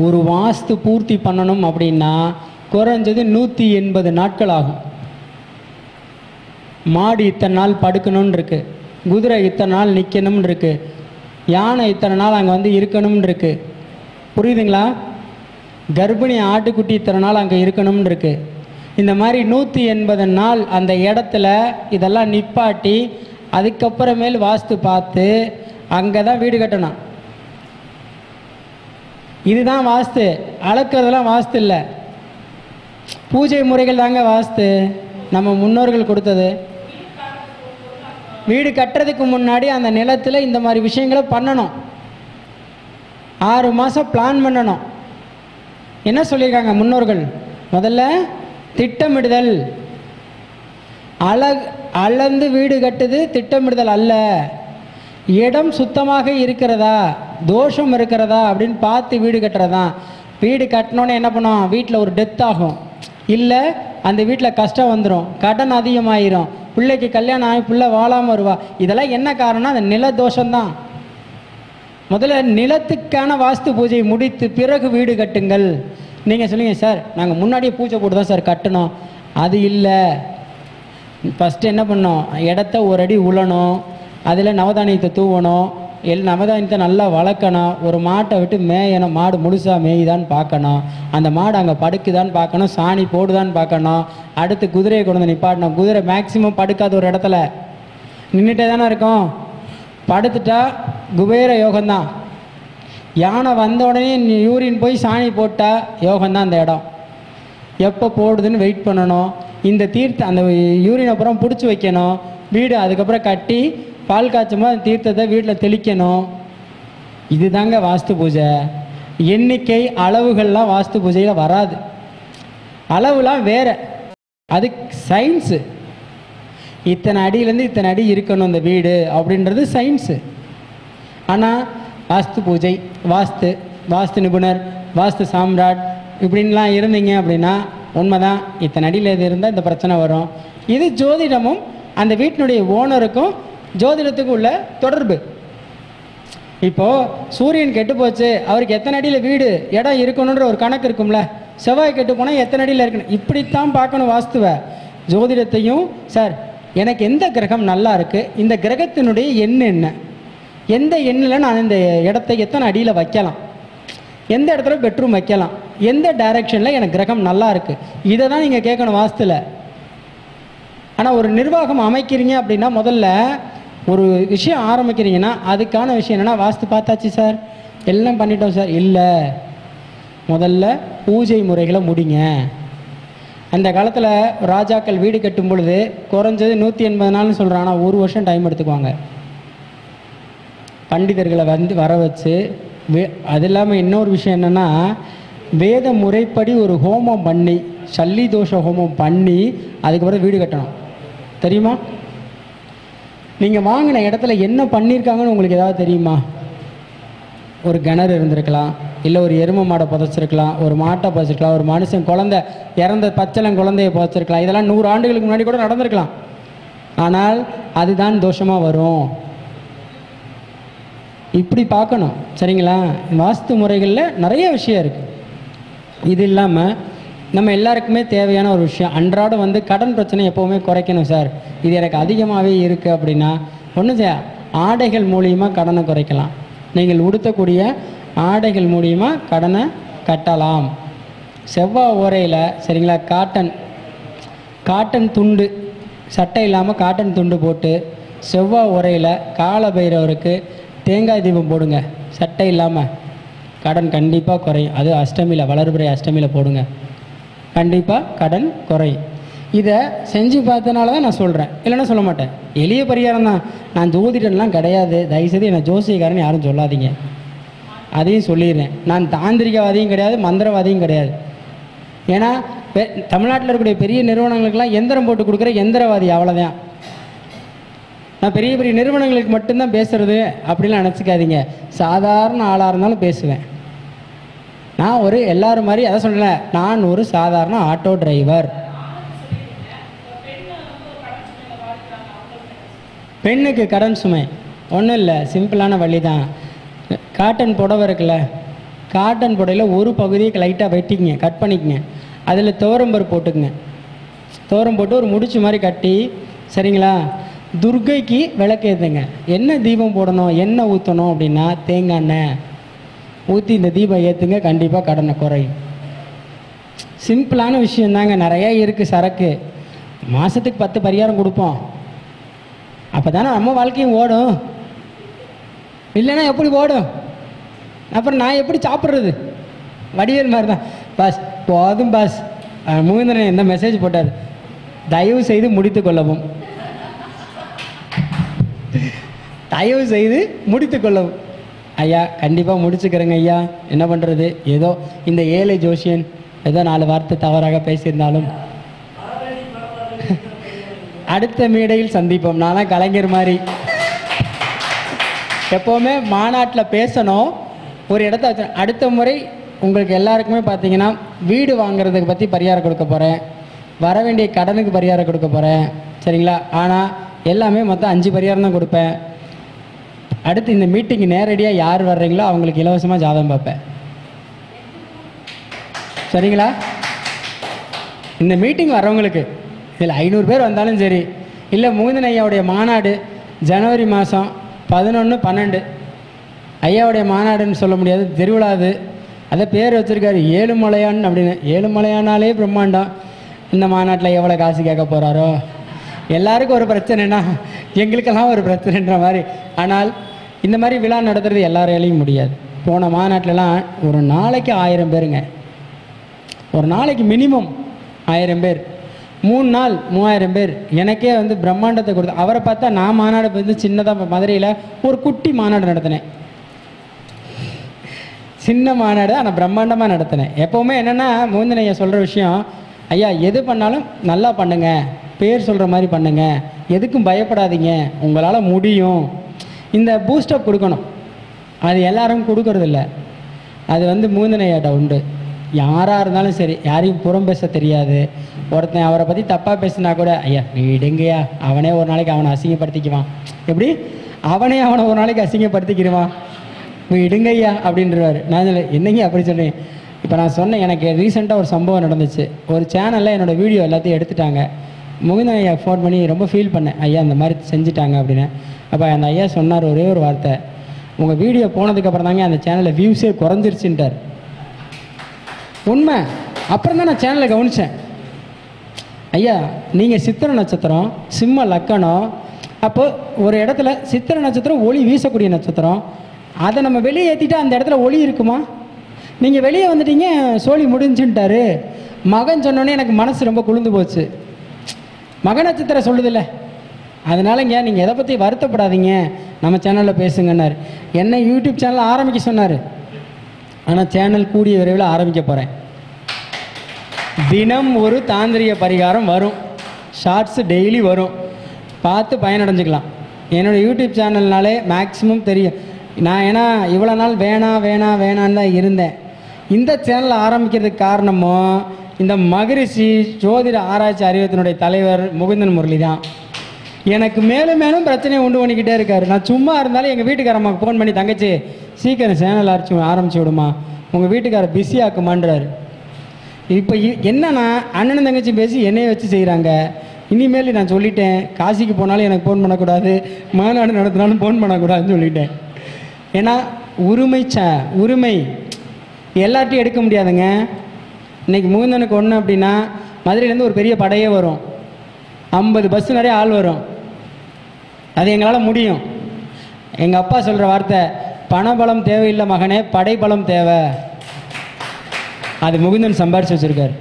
ஒரு வாஸ்து பூர்த்தி பண்ணணும் அப்படின்னா குறைஞ்சது 180 நாட்கள் ஆகும். மாடு இத்தனை நாள் படுக்கணும்னு இருக்கு, குதிரை இத்தனை நாள் நிற்கணும்னு இருக்கு, யானை இத்தனை நாள் அங்கே வந்து இருக்கணும்னு இருக்கு. புரியுதுங்களா? கர்ப்பிணி ஆட்டுக்குட்டி இத்தனை நாள் அங்கே இருக்கணும்னு இருக்கு. இந்த மாதிரி 180 நாள் அந்த இடத்துல இதெல்லாம் நிப்பாட்டி அதுக்கப்புறமேல் வாஸ்து பார்த்து அங்கே தான் வீடு கட்டணும். இதுதான் வாஸ்து. அளக்கிறதெல்லாம் வாஸ்து இல்லை, பூஜை முறைகள் தாங்க வாஸ்து, நம்ம முன்னோர்கள் கொடுத்தது. வீடு கட்டுறதுக்கு முன்னாடி அந்த நிலத்தில் இந்த மாதிரி விஷயங்களை பண்ணணும். 6 மாதம் பிளான் பண்ணணும். என்ன சொல்லியிருக்காங்க முன்னோர்கள்? முதல்ல திட்டமிடுதல். அளந்து வீடு கட்டுது திட்டமிடுதல் அல்ல. இடம் சுத்தமாக இருக்கிறதா, தோஷம் இருக்கிறதா அப்படின்னு பார்த்து வீடு கட்டுறதான். வீடு கட்டினோன்னே என்ன பண்ணுவோம்? வீட்டில் ஒரு டெத் ஆகும், இல்லை அந்த வீட்டில் கஷ்டம் வந்துடும், கடன் அதிகமாயிரும், பிள்ளைக்கு கல்யாணம் ஆகி பிள்ளை வாழாமல் வருவா. இதெல்லாம் என்ன காரணம்? அந்த நில தோஷம்தான். முதல்ல நிலத்துக்கான வாஸ்து பூஜை முடித்து பிறகு வீடு கட்டுங்கள். நீங்கள் சொல்லுங்க, சார் நாங்கள் முன்னாடியே பூஜை போட்டு தான் சார் கட்டணும். அது இல்லை, ஃபஸ்ட்டு என்ன பண்ணோம், இடத்த ஒரு அடி உழணும், அதில் நவதானியத்தை தூவணும், நவதானியத்தை நல்லா வளர்க்கணும், ஒரு மாட்டை விட்டு மேயணும், மாடு முழுசாக மேயுதான்னு பார்க்கணும், அந்த மாடு அங்கே படுக்குதான்னு பார்க்கணும், சாணி போடுதான்னு பார்க்கணும், அடுத்து குதிரையை கொண்டு வந்து நிப்பாட்டணும். குதிரை மேக்சிமம் படுக்காத ஒரு இடத்துல நின்றுட்டே தானே இருக்கும். படுத்துட்டா குபேர யோகம்தான். யானை வந்த உடனே யூரின் போய் சாணி போட்டால் யோகம்தான் அந்த இடம். எப்போ போடுதுன்னு வெயிட் பண்ணணும். இந்த தீர்த்த அந்த யூரின் அப்புறம் பிடிச்சி வைக்கணும், வீடு அதுக்கப்புறம் கட்டி பால் காய்ச்சும்போது அந்த தீர்த்தத்தை வீட்டில் தெளிக்கணும். இது தாங்க வாஸ்து பூஜை. எண்ணிக்கை அளவுகள்லாம் வாஸ்து பூஜையில் வராது. அளவுலாம் வேற, அது சயின்ஸு. இத்தனை அடியிலேருந்து இத்தனை அடி இருக்கணும் இந்த வீடு அப்படின்றது சயின்ஸு. ஆனால் வாஸ்து பூஜை, வாஸ்து நிபுணர், வாஸ்து சாம்ராட் இப்படின்லாம் இருந்தீங்க அப்படின்னா உண்மைதான், இத்தனை அடியில் இது இருந்தால் இந்த பிரச்சனை வரும். இது ஜோதிடமும் அந்த வீட்டினுடைய ஓனருக்கும் ஜோதிடத்துக்கும் உள்ள தொடர்பு. இப்போது சூரியன் கெட்டு போச்சு, அவருக்கு எத்தனை அடியில் வீடு இடம் இருக்கணுன்ற ஒரு கணக்கு இருக்கும்ல. செவ்வாய் கெட்டு போனால் எத்தனை அடியில் இருக்கணும், இப்படித்தான் பார்க்கணும் வாஸ்துவை. ஜோதிடத்தையும் சார் எனக்கு எந்த கிரகம் நல்லா இருக்குது, இந்த கிரகத்தினுடைய எண் என்ன, எந்த எண்ணில் நான் இந்த இடத்தை எத்தனை அடியில் வைக்கலாம், எந்த இடத்துல பெட்ரூம் வைக்கலாம், எந்த டைரக்ஷனில் எனக்கு கிரகம் நல்லா இருக்குது, இதை தான் நீங்கள் கேட்கணும் வாஸ்துவில். ஆனால் ஒரு நிர்வாகம் அமைக்கிறீங்க அப்படின்னா முதல்ல ஒரு விஷயம் ஆரம்பிக்கிறீங்கன்னா அதுக்கான விஷயம் என்னென்னா, வாஸ்து பார்த்தாச்சு சார், எல்லாம் பண்ணிட்டோம் சார், இல்லை முதல்ல பூஜை முறைகளை முடிங்க. அந்த காலத்தில் ராஜாக்கள் வீடு கட்டும் பொழுது குறைஞ்சது 180 நாள்னு சொல்கிறாங்க, ஆனால் 1 வருஷம் டைம் எடுத்துக்குவாங்க. பண்டிதர்களை வர வச்சு அது இல்லாமல் இன்னொரு விஷயம் என்னென்னா, வேத முறைப்படி ஒரு ஹோமம் பண்ணி, சல்லி தோஷ ஹோமம் பண்ணி அதுக்கப்புறம் வீடு கட்டணும். தெரியுமா? நீங்கள் வாங்கின இடத்துல என்ன பண்ணியிருக்காங்கன்னு உங்களுக்கு ஏதாவது தெரியுமா? ஒரு கிணறு இருந்திருக்கலாம், இல்லை ஒரு எருமை மாடை புதைச்சிருக்கலாம், ஒரு மாட்டை புதைச்சிருக்கலாம், ஒரு மனுஷன் குழந்தை இறந்த பச்சளம் குழந்தைய புதைச்சிருக்கலாம். இதெல்லாம் 100 ஆண்டுகளுக்கு முன்னாடி கூட நடந்திருக்கலாம். ஆனால் அதுதான் தோஷமாக வரும். இப்படி பார்க்கணும், சரிங்களா? வாஸ்து முறைகளில் நிறைய விஷயம் இருக்குது. இது இல்லாமல் நம்ம எல்லாருக்குமே தேவையான ஒரு விஷயம், அன்றாடம் கடன் பிரச்சனை எப்போவுமே குறைக்கணும் சார். இது எனக்கு அதிகமாகவே இருக்குது அப்படின்னா ஒன்றும் ஆடைகள் மூலியமாக கடனை குறைக்கலாம். நீங்கள் உடுத்தக்கூடிய ஆடைகள் மூலியமாக கடனை கட்டலாம். செவ்வாய் ஓரையில், சரிங்களா, காட்டன் துண்டு, சட்டை இல்லாமல் காட்டன் துண்டு போட்டு செவ்வாய் ஓரையில் கால பைரவருக்கு தேங்காய் தீபம் போடுங்க. சட்டை இல்லாமல் கடன் கண்டிப்பாக குறையும். அது அஷ்டமியில், வளர்பிறை அஷ்டமியில் போடுங்க, கண்டிப்பாக கடன் குறையும். இதை செஞ்சு பார்த்தனால தான் நான் சொல்கிறேன், இல்லைன்னா சொல்ல மாட்டேன். எளிய பரிகாரம் தான். நான் ஜோதிடன்லாம் கிடையாது, தயவுசெய்து என்னை ஜோசியக்காரன் யாரும் சொல்லாதீங்க. அதையும் சொல்லிடுறேன், நான் தாந்திரிகவாதியும் கிடையாது, மந்திரவாதியும் கிடையாது. ஏன்னா தமிழ்நாட்டில் இருக்கக்கூடிய பெரிய நிறுவனங்களுக்கெல்லாம் எந்திரம் போட்டு கொடுக்குற எந்திரவாதி, அவ்வளோதான். நான் பெரிய பெரிய நிறுவனங்களுக்கு மட்டும்தான் பேசுகிறது அப்படிலாம் நினச்சிக்காதீங்க. சாதாரண ஆளாக இருந்தாலும் பேசுவேன். நான் ஒரு எல்லாரும் மாதிரி அதை சொல்லலை, நான் ஒரு சாதாரண ஆட்டோ டிரைவர். பெண்ணுக்கு கடன் சுமை ஒன்றும் இல்லை, சிம்பிளான வழி தான். காட்டன் புடவை இருக்குல்ல, காட்டன் புடவையில் ஒரு பகுதியை லைட்டாக வெட்டிக்குங்க, கட் பண்ணிக்கங்க, அதில் துவரம்பருப்பு போட்டுக்குங்க. துவரம் போட்டு ஒரு முடிச்சு மாதிரி கட்டி, சரிங்களா, துர்க்கைக்கு விளக்கேற்றுங்க. என்ன தீபம் போடணும், எண்ணெய் ஊற்றணும் அப்படின்னா தேங்காய் எண்ணெய் ஊற்றி இந்த தீபம் ஏற்றுங்க, கண்டிப்பாக கடனை குறையும். சிம்பிளான விஷயந்தாங்க, நிறையா இருக்குது சரக்கு. மாதத்துக்கு 10 பரிகாரம் கொடுப்போம், அப்போ தானே நம்ம வாழ்க்கையும் ஓடும். இல்லைன்னா எப்படி ஓடும்? அப்புறம் நான் எப்படி சாப்பிட்றது? வடிவேல் மாதிரி தான். பாஸ் போதும் பாஸ். முகுந்தரன் என்ன மெசேஜ் போட்டார், தயவு செய்து முடித்து கொள்ளவும், தயவு செய்து முடித்து கொள்ளவும். ஐயா கண்டிப்பாக முடிச்சுக்கிறேங்க ஐயா, என்ன பண்ணுறது, ஏதோ இந்த ஏழை ஜோஷியன் ஏதோ 4 வார்த்தை தவறாக பேசியிருந்தாலும் அடுத்த மேடையில் சந்திப்போம். நான்லாம் கலைஞர் மாதிரி எப்போவுமே மாநாட்டில் பேசணும், ஒரு இடத்த வச்சு. அடுத்த முறை உங்களுக்கு எல்லாருக்குமே பார்த்தீங்கன்னா வீடு வாங்குறதுக்கு பற்றி பரிகாரம் கொடுக்க போகிறேன், வர வேண்டிய கடனுக்கு பரிகாரம் கொடுக்க போகிறேன், சரிங்களா? ஆனால் எல்லாமே மொத்தம் 5 பரிகாரம் தான் கொடுப்பேன். அடுத்து இந்த மீட்டிங் நேரடியாக யார் வர்றீங்களோ அவங்களுக்கு இலவசமாக ஜாதகம் பார்ப்பேன், சரிங்களா? இந்த மீட்டிங் வர்றவங்களுக்கு இதில் 500 பேர் வந்தாலும் சரி, இல்லை முகுந்தன் ஐயாவுடைய மாநாடு ஜனவரி மாதம் 11, 12 ஐயாவுடைய மாநாடுன்னு சொல்ல முடியாது, திருவிழாது. அதை பேர் வச்சுருக்காரு ஏழுமலையான் அப்படின்னு. ஏழுமலையானாலே பிரம்மாண்டம். இந்த மாநாட்டில் எவ்வளோ காசு கேட்க போகிறாரோ. எல்லாருக்கும் ஒரு பிரச்சனைனா எங்களுக்கெல்லாம் ஒரு பிரச்சனைன்ற மாதிரி. ஆனால் இந்த மாதிரி விழா நடத்துறது எல்லாராலையும் முடியாது. போன மாநாட்டிலலாம் ஒரு நாளைக்கு 1000 பேருங்க, ஒரு நாளைக்கு மினிமம் 1000 பேர், 3 நாள் 3000 பேர். எனக்கே வந்து பிரம்மாண்டத்தை கொடுத்து அவரை பார்த்தா நான் மாநாடு வந்து சின்னதாக மதுரையில் ஒரு குட்டி மாநாடு நடத்தினேன். சின்ன மாநாடு ஆனால் பிரம்மாண்டமாக நடத்தினேன். எப்போவுமே என்னென்னா முகுந்தன் ஐயா சொல்கிற விஷயம், ஐயா எது பண்ணாலும் நல்லா பண்ணுங்க, பேர் சொல்கிற மாதிரி பண்ணுங்க, எதுக்கும் பயப்படாதீங்க, உங்களால் முடியும். இந்த பூஸ்டப் கொடுக்கணும். அது எல்லாரும் கொடுக்கறதில்ல. அது வந்து முகுந்தன் ஐயாட்ட உண்டு. யாராக இருந்தாலும் சரி, யாரையும் புறம் பேச தெரியாது. ஒருத்தன் அவரை பற்றி தப்பாக பேசினா கூட, ஐயா விடுங்கய்யா, அவனே ஒரு நாளைக்கு அவனை அசிங்கப்படுத்திக்குவான். எப்படி அவனே அவனை ஒரு நாளைக்கு அசிங்கப்படுத்திக்கிடுவான், விடுங்கய்யா அப்படின்றவார். நான் என்னங்க அப்படி சொன்னேன். இப்போ நான் சொன்னேன், எனக்கு ரீசெண்டாக ஒரு சம்பவம் நடந்துச்சு. ஒரு சேனலில் என்னோடய வீடியோ எல்லாத்தையும் எடுத்துட்டாங்க. முகுந்தன் ஐயா ஃபோன் பண்ணி ரொம்ப ஃபீல் பண்ணேன், ஐயா இந்த மாதிரி செஞ்சுட்டாங்க அப்படின்னு. அப்போ அந்த ஐயா சொன்னார் ஒரே ஒரு வார்த்தை, உங்கள் வீடியோ போனதுக்கப்புறம் தாங்க அந்த சேனலில் வியூஸே குறைஞ்சிருச்சுன்ட்டார். உண்மை. அப்புறம் தான் நான் சேனலை கவனித்தேன். ஐயா நீங்கள் சித்திரை நட்சத்திரம், சிம்ம லக்கணம், அப்போ ஒரு இடத்துல சித்திரை நட்சத்திரம் ஒளி வீசக்கூடிய நட்சத்திரம், அதை நம்ம வெளியே ஏற்றிட்டா அந்த இடத்துல ஒளி இருக்குமா? நீங்கள் வெளியே வந்துட்டீங்க, சோழி முடிஞ்சுன்ட்டாரு. மகன் சொன்னோன்னே எனக்கு மனசு ரொம்ப குளிர்ந்து போச்சு. மக நட்சத்திரம் சொல்லுதில்ல, அதனாலங்க நீங்கள் எதை பற்றி வருத்தப்படாதீங்க, நம்ம சேனலில் பேசுங்கன்னார். என்ன யூடியூப் சேனல் ஆரம்பிக்க சொன்னார். ஆனால் சேனல் கூடிய விரைவில் ஆரம்பிக்க போகிறேன். தினம் ஒரு தாந்திரிக பரிகாரம் வரும், ஷார்ட்ஸு டெய்லி வரும், பார்த்து பயனடைஞ்சிக்கலாம். என்னோடய யூடியூப் சேனல்னாலே மேக்ஸிமம் தெரியும். நான் ஏன்னா இவ்வளோ நாள் வேணான்னு தான் இருந்தேன். இந்த சேனலை ஆரம்பிக்கிறதுக்கு காரணமும் இந்த மகரிஷி ஜோதிட ஆராய்ச்சி அறிவத்தினுடைய தலைவர் முகுந்தன் முரளி தான். எனக்கு மேலும் மேலும் பிரச்சனையை உண்டு பண்ணிக்கிட்டே இருக்காரு. நான் சும்மா இருந்தாலும் எங்கள் வீட்டுக்காரம்மாவுக்கு ஃபோன் பண்ணி, தங்கச்சி சீக்கிரம் சேனல் ஆரம்பிச்சு விடுமா, உங்கள் வீட்டுக்காரர் பிஸி ஆக்குமான்றாரு. இப்போ என்னன்னா அண்ணன் தங்கச்சி பேசி என்னையை வச்சு செய்கிறாங்க. இனிமேல் நான் சொல்லிட்டேன், காசிக்கு போனாலும் எனக்கு ஃபோன் பண்ணக்கூடாது, மாநாடு நடத்தினாலும் ஃபோன் பண்ணக்கூடாதுன்னு சொல்லிட்டேன். ஏன்னா உரிமை எல்லாத்தையும் எடுக்க முடியாதுங்க. இன்றைக்கி முகுந்தனுக்கு ஒன்று அப்படின்னா மதுரையிலேருந்து ஒரு பெரிய படையே வரும், 50 பஸ் நிறைய ஆள் வரும். அது எங்களால் முடியும். எங்கள் அப்பா சொல்கிற வார்த்தை, பணபலம் தேவையில்லை மகனே, படைபலம் தேவை. அது முகுந்தன் சம்பாரித்து வச்சுருக்காரு.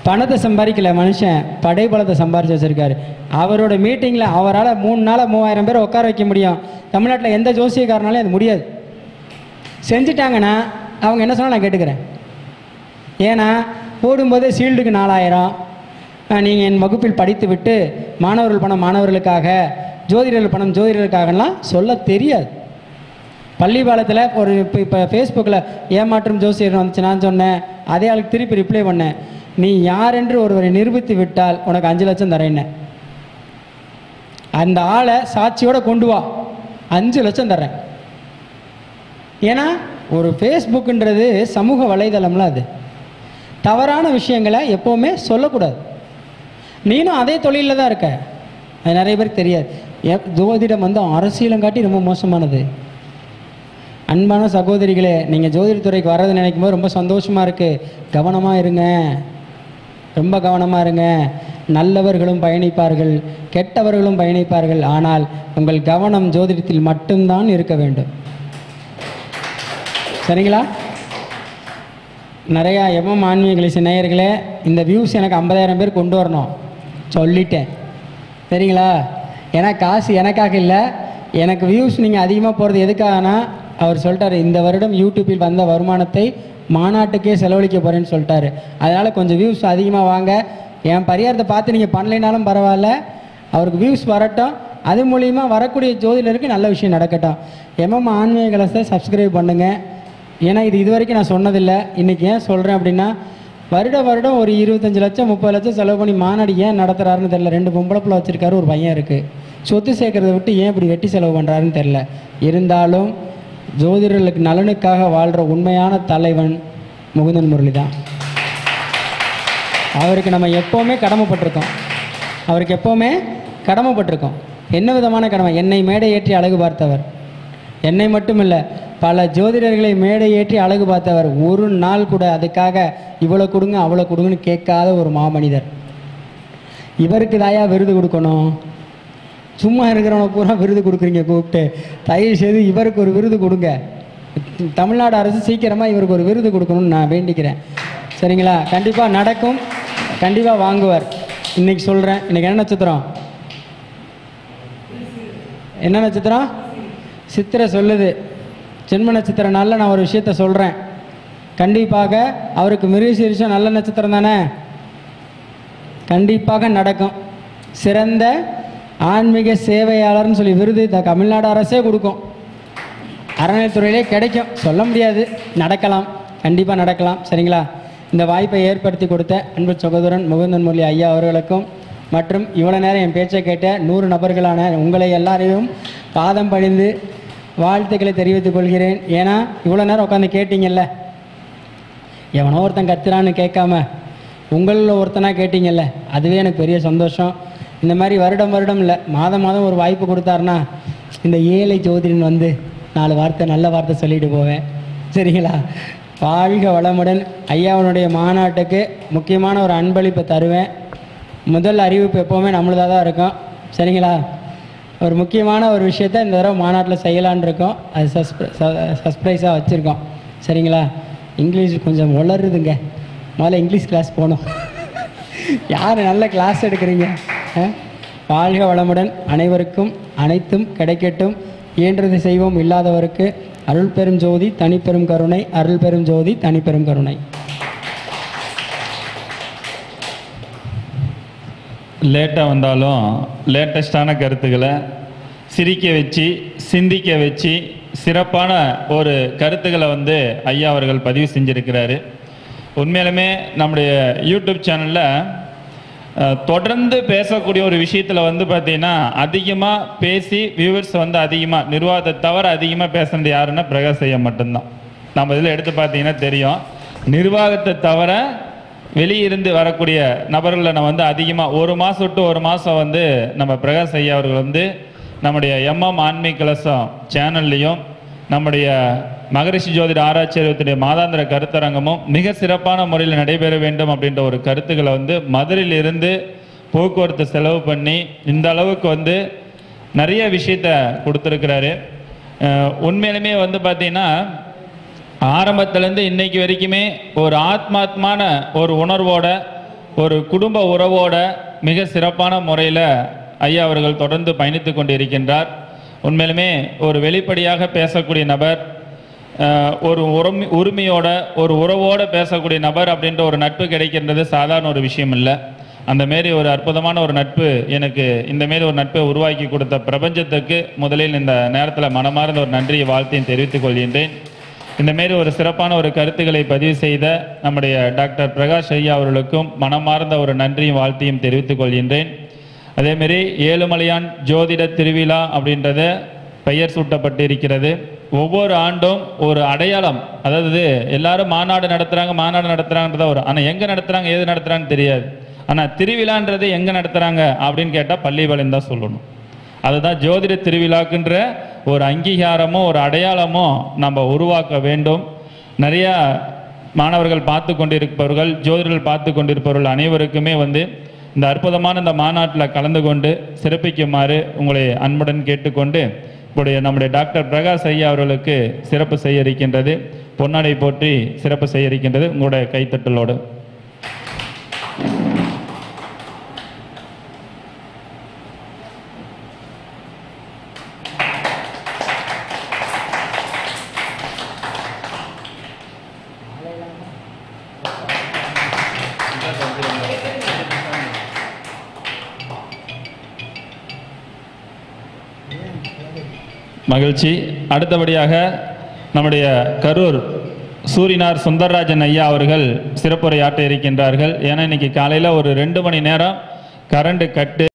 பணத்தை சம்பாதிக்கல மனுஷன், படைபலத்தை சம்பாரித்து வச்சுருக்காரு. அவரோட மீட்டிங்கில் அவரால் 3 நாளில் 3000 பேரை உட்கார வைக்க முடியும். தமிழ்நாட்டில் எந்த ஜோசியக்காரனாலும் அது முடியாது. செஞ்சுட்டாங்கன்னா அவங்க என்ன சொன்னால் நான் கேட்டுக்கிறேன். ஏன்னா போடும்போதே ஷீல்டுக்கு 4000, நீங்கள் என் வகுப்பில் படித்து விட்டு மாணவர்கள் பணம் மாணவர்களுக்காக, ஜோதிடர்கள் பணம் ஜோதிடர்களுக்காகலாம் சொல்ல தெரியாது. பள்ளி பாலத்தில் ஒரு இப்போ ஃபேஸ்புக்கில் ஏமாற்றும் ஜோசியர் வந்துச்சு, நான் சொன்னேன், அதே ஆளுக்கு திருப்பி ரிப்ளை பண்ணேன், நீ யார் என்று ஒருவரை நிரூபித்து விட்டால் உனக்கு 5 லட்சம் தரேன்னு. அந்த ஆளை சாட்சியோடு கொண்டு வா, 5 லட்சம் தர்றேன். ஏன்னா ஒரு ஃபேஸ்புக்குன்றது சமூக வலைதளம்ல, அது தவறான விஷயங்களை எப்போவுமே சொல்லக்கூடாது. நீனும் அதே தொழிலில் தான் இருக்க, அது நிறைய பேருக்கு தெரியாது. ஜோதிடம் வந்து அரசியலம் காட்டி ரொம்ப மோசமானது. அன்பான சகோதரிகளே, நீங்கள் ஜோதிடத்துறைக்கு வர்றது நினைக்கும் போது ரொம்ப சந்தோஷமாக இருக்குது. கவனமாக இருங்க, ரொம்ப கவனமாக இருங்க. நல்லவர்களும் பயணிப்பார்கள், கெட்டவர்களும் பயணிப்பார்கள். ஆனால் உங்கள் கவனம் ஜோதிடத்தில் மட்டும்தான் இருக்க வேண்டும். சரிங்களா? நிறையா எவ்வளோ ஆன்மீக நேயர்களே, இந்த வியூஸ் எனக்கு 50,000 பேர் கொண்டு வரணும் சொல்லிட்டேன். சரிங்களா? ஏன்னா காசு எனக்காக இல்லை, எனக்கு வியூஸ் நீங்கள் அதிகமாக போகிறது எதுக்காகனா, அவர் சொல்லிட்டார், இந்த வருடம் யூடியூப்பில் வந்த வருமானத்தை மாநாட்டுக்கே செலவழிக்க போகிறேன்னு சொல்லிட்டாரு. அதனால் கொஞ்சம் வியூஸ் அதிகமாக வாங்க. என் பரிகாரத்தை பார்த்து நீங்கள் பண்ணலைனாலும் பரவாயில்ல, அவருக்கு வியூஸ் வரட்டும். அது மூலிமா வரக்கூடிய ஜோதிடருக்கு நல்ல விஷயம் நடக்கட்டும். ஆன்மீக கலசத்தை சப்ஸ்கிரைப் பண்ணுங்கள். ஏன்னா இது வரைக்கும் நான் சொன்னதில்லை. இன்றைக்கி ஏன் சொல்கிறேன் அப்படின்னா, வருடம் ஒரு 25 லட்சம் 30 லட்சம் செலவு பண்ணி மாநாடு ஏன் நடத்துகிறாருன்னு தெரில. 2 பொம்பளை பிள்ளை வச்சுருக்காரு, ஒரு பையன் இருக்குது. சொத்து சேர்க்கறதை விட்டு ஏன் இப்படி வெட்டி செலவு பண்ணுறாருன்னு தெரில. இருந்தாலும் ஜோதிடர்களுக்கு நலனுக்காக வாழ்கிற உண்மையான தலைவன் முகுந்தன் முரளி தான். அவருக்கு நம்ம எப்போவுமே கடமைப்பட்டிருக்கோம். அவருக்கு எப்போவுமே கடமைப்பட்டிருக்கோம். என்ன விதமான கடமை? என்னை மேடை ஏற்றி அழகு பார்த்தவர், என்னை மட்டும் இல்லை பல ஜோதிடர்களை மேடை ஏற்றி அழகு பார்த்தவர். ஒரு நாள் கூட அதுக்காக இவ்வளோ கொடுங்க அவ்வளோ கொடுங்கன்னு கேட்காத ஒரு மாமனிதர். இவருக்கு தாயா விருது கொடுக்கணும். சும்மா இருக்கிறவனை பூரா விருது கொடுக்குறீங்க கூப்பிட்டு. தயவு செய்து இவருக்கு ஒரு விருது கொடுங்க. தமிழ்நாடு அரசு சீக்கிரமாக இவருக்கு ஒரு விருது கொடுக்கணும்னு நான் வேண்டிக்கிறேன். சரிங்களா? கண்டிப்பாக நடக்கும், கண்டிப்பாக வாங்குவார். இன்றைக்கி சொல்கிறேன். இன்றைக்கி என்ன நட்சத்திரம்? என்ன நட்சத்திரம்? சித்திரை சொல்லுது. ஜென்ம நட்சத்திர நாளில் நான் ஒரு விஷயத்த சொல்கிறேன். கண்டிப்பாக அவருக்கு மிருகசீரிஷம் நல்ல நட்சத்திரம் தானே, கண்டிப்பாக நடக்கும். சிறந்த ஆன்மீக சேவையாளர்னு சொல்லி விருது தமிழ்நாடு அரசே கொடுக்கும். அறநிலைத்துறையிலே கிடைக்கும், சொல்ல முடியாது, நடக்கலாம், கண்டிப்பாக நடக்கலாம். சரிங்களா? இந்த வாய்ப்பை ஏற்படுத்தி கொடுத்த அன்பு சகோதரன் முகுந்தன் முரளி ஐயா அவர்களுக்கும் மற்றும் இவ்வளோ நேரம் என் பேச்சை கேட்ட 100 நபர்களான உங்களை எல்லாரையும் பாதம் பணிந்து வாழ்த்துக்களை தெரிவித்துக் கொள்கிறேன். ஏன்னா இவ்வளோ நேரம் உட்காந்து கேட்டீங்கல்ல, எவனோ ஒருத்தன் கத்துறான்னு கேட்காம உங்களில் ஒருத்தனாக கேட்டீங்கல்ல, அதுவே எனக்கு பெரிய சந்தோஷம். இந்த மாதிரி வருடம் வருடம் இல்லை, மாதம் மாதம் ஒரு வாய்ப்பு கொடுத்தாருன்னா இந்த ஏழை ஜோதிடன் வந்து 4 வார்த்தை நல்ல வார்த்தை சொல்லிட்டு போவேன். சரிங்களா? வாழ்க வளமுடன். ஐயாவனுடைய மாநாட்டுக்கு முக்கியமான ஒரு அன்பளிப்பை தருவேன். முதல் அறிவிப்பு எப்போவுமே நம்மளதாக தான் இருக்கும். சரிங்களா? ஒரு முக்கியமான ஒரு விஷயத்த இந்த தடவை மாநாட்டில் செய்யலான் இருக்கோம். அது சர்ப்ரைஸாக வச்சுருக்கோம். சரிங்களா? இங்கிலீஷ் கொஞ்சம் வளருதுங்க, முதல்ல இங்கிலீஷ் கிளாஸ் போகணும். யார் நல்ல கிளாஸ் எடுக்கிறீங்க? வாழ்க வளமுடன். அனைவருக்கும் அனைத்தும் கிடைக்கட்டும். இயன்றது செய்வோம், இல்லாதவருக்கு அருள் பெரும் ஜோதி தனிப்பெரும் கருணை, அருள் பெரும் ஜோதி தனிப்பெரும் கருணை. லேட்டாக வந்தாலும் லேட்டஸ்டான கருத்துக்களை சிரிக்க வச்சு சிந்திக்க வச்சு சிறப்பான ஒரு கருத்துக்களை வந்து ஐயா அவர்கள் பதிவு செஞ்சுருக்கிறாரு. உண்மையிலுமே நம்முடைய யூடியூப் சேனலில் தொடர்ந்து பேசக்கூடிய ஒரு விஷயத்தில் வந்து பார்த்திங்கன்னா அதிகமாக பேசி வியூவர்ஸ் வந்து அதிகமாக நிர்வாகத்தை தவிர அதிகமாக பேசுகிறது யாருன்னா பிரகாஷ் ஐயா மட்டும்தான். நம்ம இதில் எடுத்து பார்த்தீங்கன்னா தெரியும், நிர்வாகத்தை தவிர வெளியிருந்து வரக்கூடிய நபர்களை நம்ம வந்து அதிகமாக ஒரு மாதம் விட்டு ஒரு மாதம் வந்து நம்ம பிரகாஷ் ஐயா அவர்கள் வந்து நம்முடைய எம்எம் ஆன்மீக கலசம் சேனல்லையும் நம்முடைய மகரிஷி ஜோதிட ஆராய்ச்சியத்துடைய மாதாந்திர கருத்தரங்கமும் மிக சிறப்பான முறையில் நடைபெற வேண்டும் அப்படின்ற ஒரு கருத்துக்களை வந்து மதுரையிலிருந்து போக்குவரத்து செலவு பண்ணி இந்த அளவுக்கு வந்து நிறைய விஷயத்த கொடுத்துருக்கிறாரு. உண்மையிலுமே வந்து பார்த்திங்கன்னா ஆரம்பத்திலேருந்து இன்னைக்கு வரைக்குமே ஒரு ஆத்மாத்மான ஒரு உணர்வோட ஒரு குடும்ப உறவோட மிக சிறப்பான முறையில் ஐயா அவர்கள் தொடர்ந்து பயணித்து கொண்டு இருக்கின்றார். உண்மையிலுமே ஒரு வெளிப்படையாக பேசக்கூடிய நபர், ஒரு உரிமையோட ஒரு உறவோடு பேசக்கூடிய நபர் அப்படின்ற ஒரு நட்பு கிடைக்கின்றது சாதாரண ஒரு விஷயம் இல்லை. அந்த மாரி ஒரு அற்புதமான ஒரு நட்பு எனக்கு இந்த மாரி ஒரு நட்பை உருவாக்கி கொடுத்த பிரபஞ்சத்துக்கு முதலில் இந்த நேரத்தில் மனமார்ந்த ஒரு நன்றியை வாழ்த்தையும் தெரிவித்துக் கொள்கின்றேன். இந்த மாரி ஒரு சிறப்பான ஒரு கருத்துக்களை பதிவு செய்த நம்முடைய டாக்டர் பிரகாஷ் ஐயா அவர்களுக்கும் மனமார்ந்த ஒரு நன்றியும் வாழ்த்தையும் தெரிவித்துக் கொள்கின்றேன். அதேமாரி ஏழுமலையான் ஜோதிட திருவிழா அப்படின்றத பெயர் சூட்டப்பட்டு இருக்கிறது. ஒவ்வொரு ஆண்டும் ஒரு அடையாளம், அதாவது எல்லாரும் மாநாடு நடத்துகிறாங்கன்றத ஒரு, ஆனால் எங்கே நடத்துகிறாங்க ஏது நடத்துகிறாங்கன்னு தெரியாது. ஆனால் திருவிழான்றது எங்கே நடத்துகிறாங்க அப்படின்னு கேட்டால் பள்ளிபாளையம் தான் சொல்லணும். அதுதான் ஜோதிட திருவிழாக்குன்ற ஒரு அங்கீகாரமும் ஒரு அடையாளமும் நம்ம உருவாக்க வேண்டும். நிறையா மாணவர்கள் பார்த்து கொண்டிருப்பவர்கள், ஜோதிடர்கள் பார்த்து கொண்டிருப்பவர்கள் அனைவருக்குமே வந்து இந்த அற்புதமான இந்த மாநாட்டில் கலந்து கொண்டு சிறப்பிக்குமாறு உங்களை அன்புடன் கேட்டுக்கொண்டு இப்போடைய நம்முடைய டாக்டர் பிரகாஷ் ஐயா அவர்களுக்கு சிறப்பு செய்ய இருக்கின்றது. பொன்னாடை போற்றி சிறப்பு செய்ய இருக்கின்றது உங்களுடைய கைத்தட்டலோடு. மகிழ்ச்சி. அடுத்தபடியாக நம்முடைய கரூர் சூரினார் சுந்தரராஜன் ஐயா அவர்கள் சிறப்புரையாற்ற இருக்கின்றார்கள். ஏன்னா இன்னைக்கு காலையில் ஒரு 2 மணி நேரம் கரண்ட் கட்டு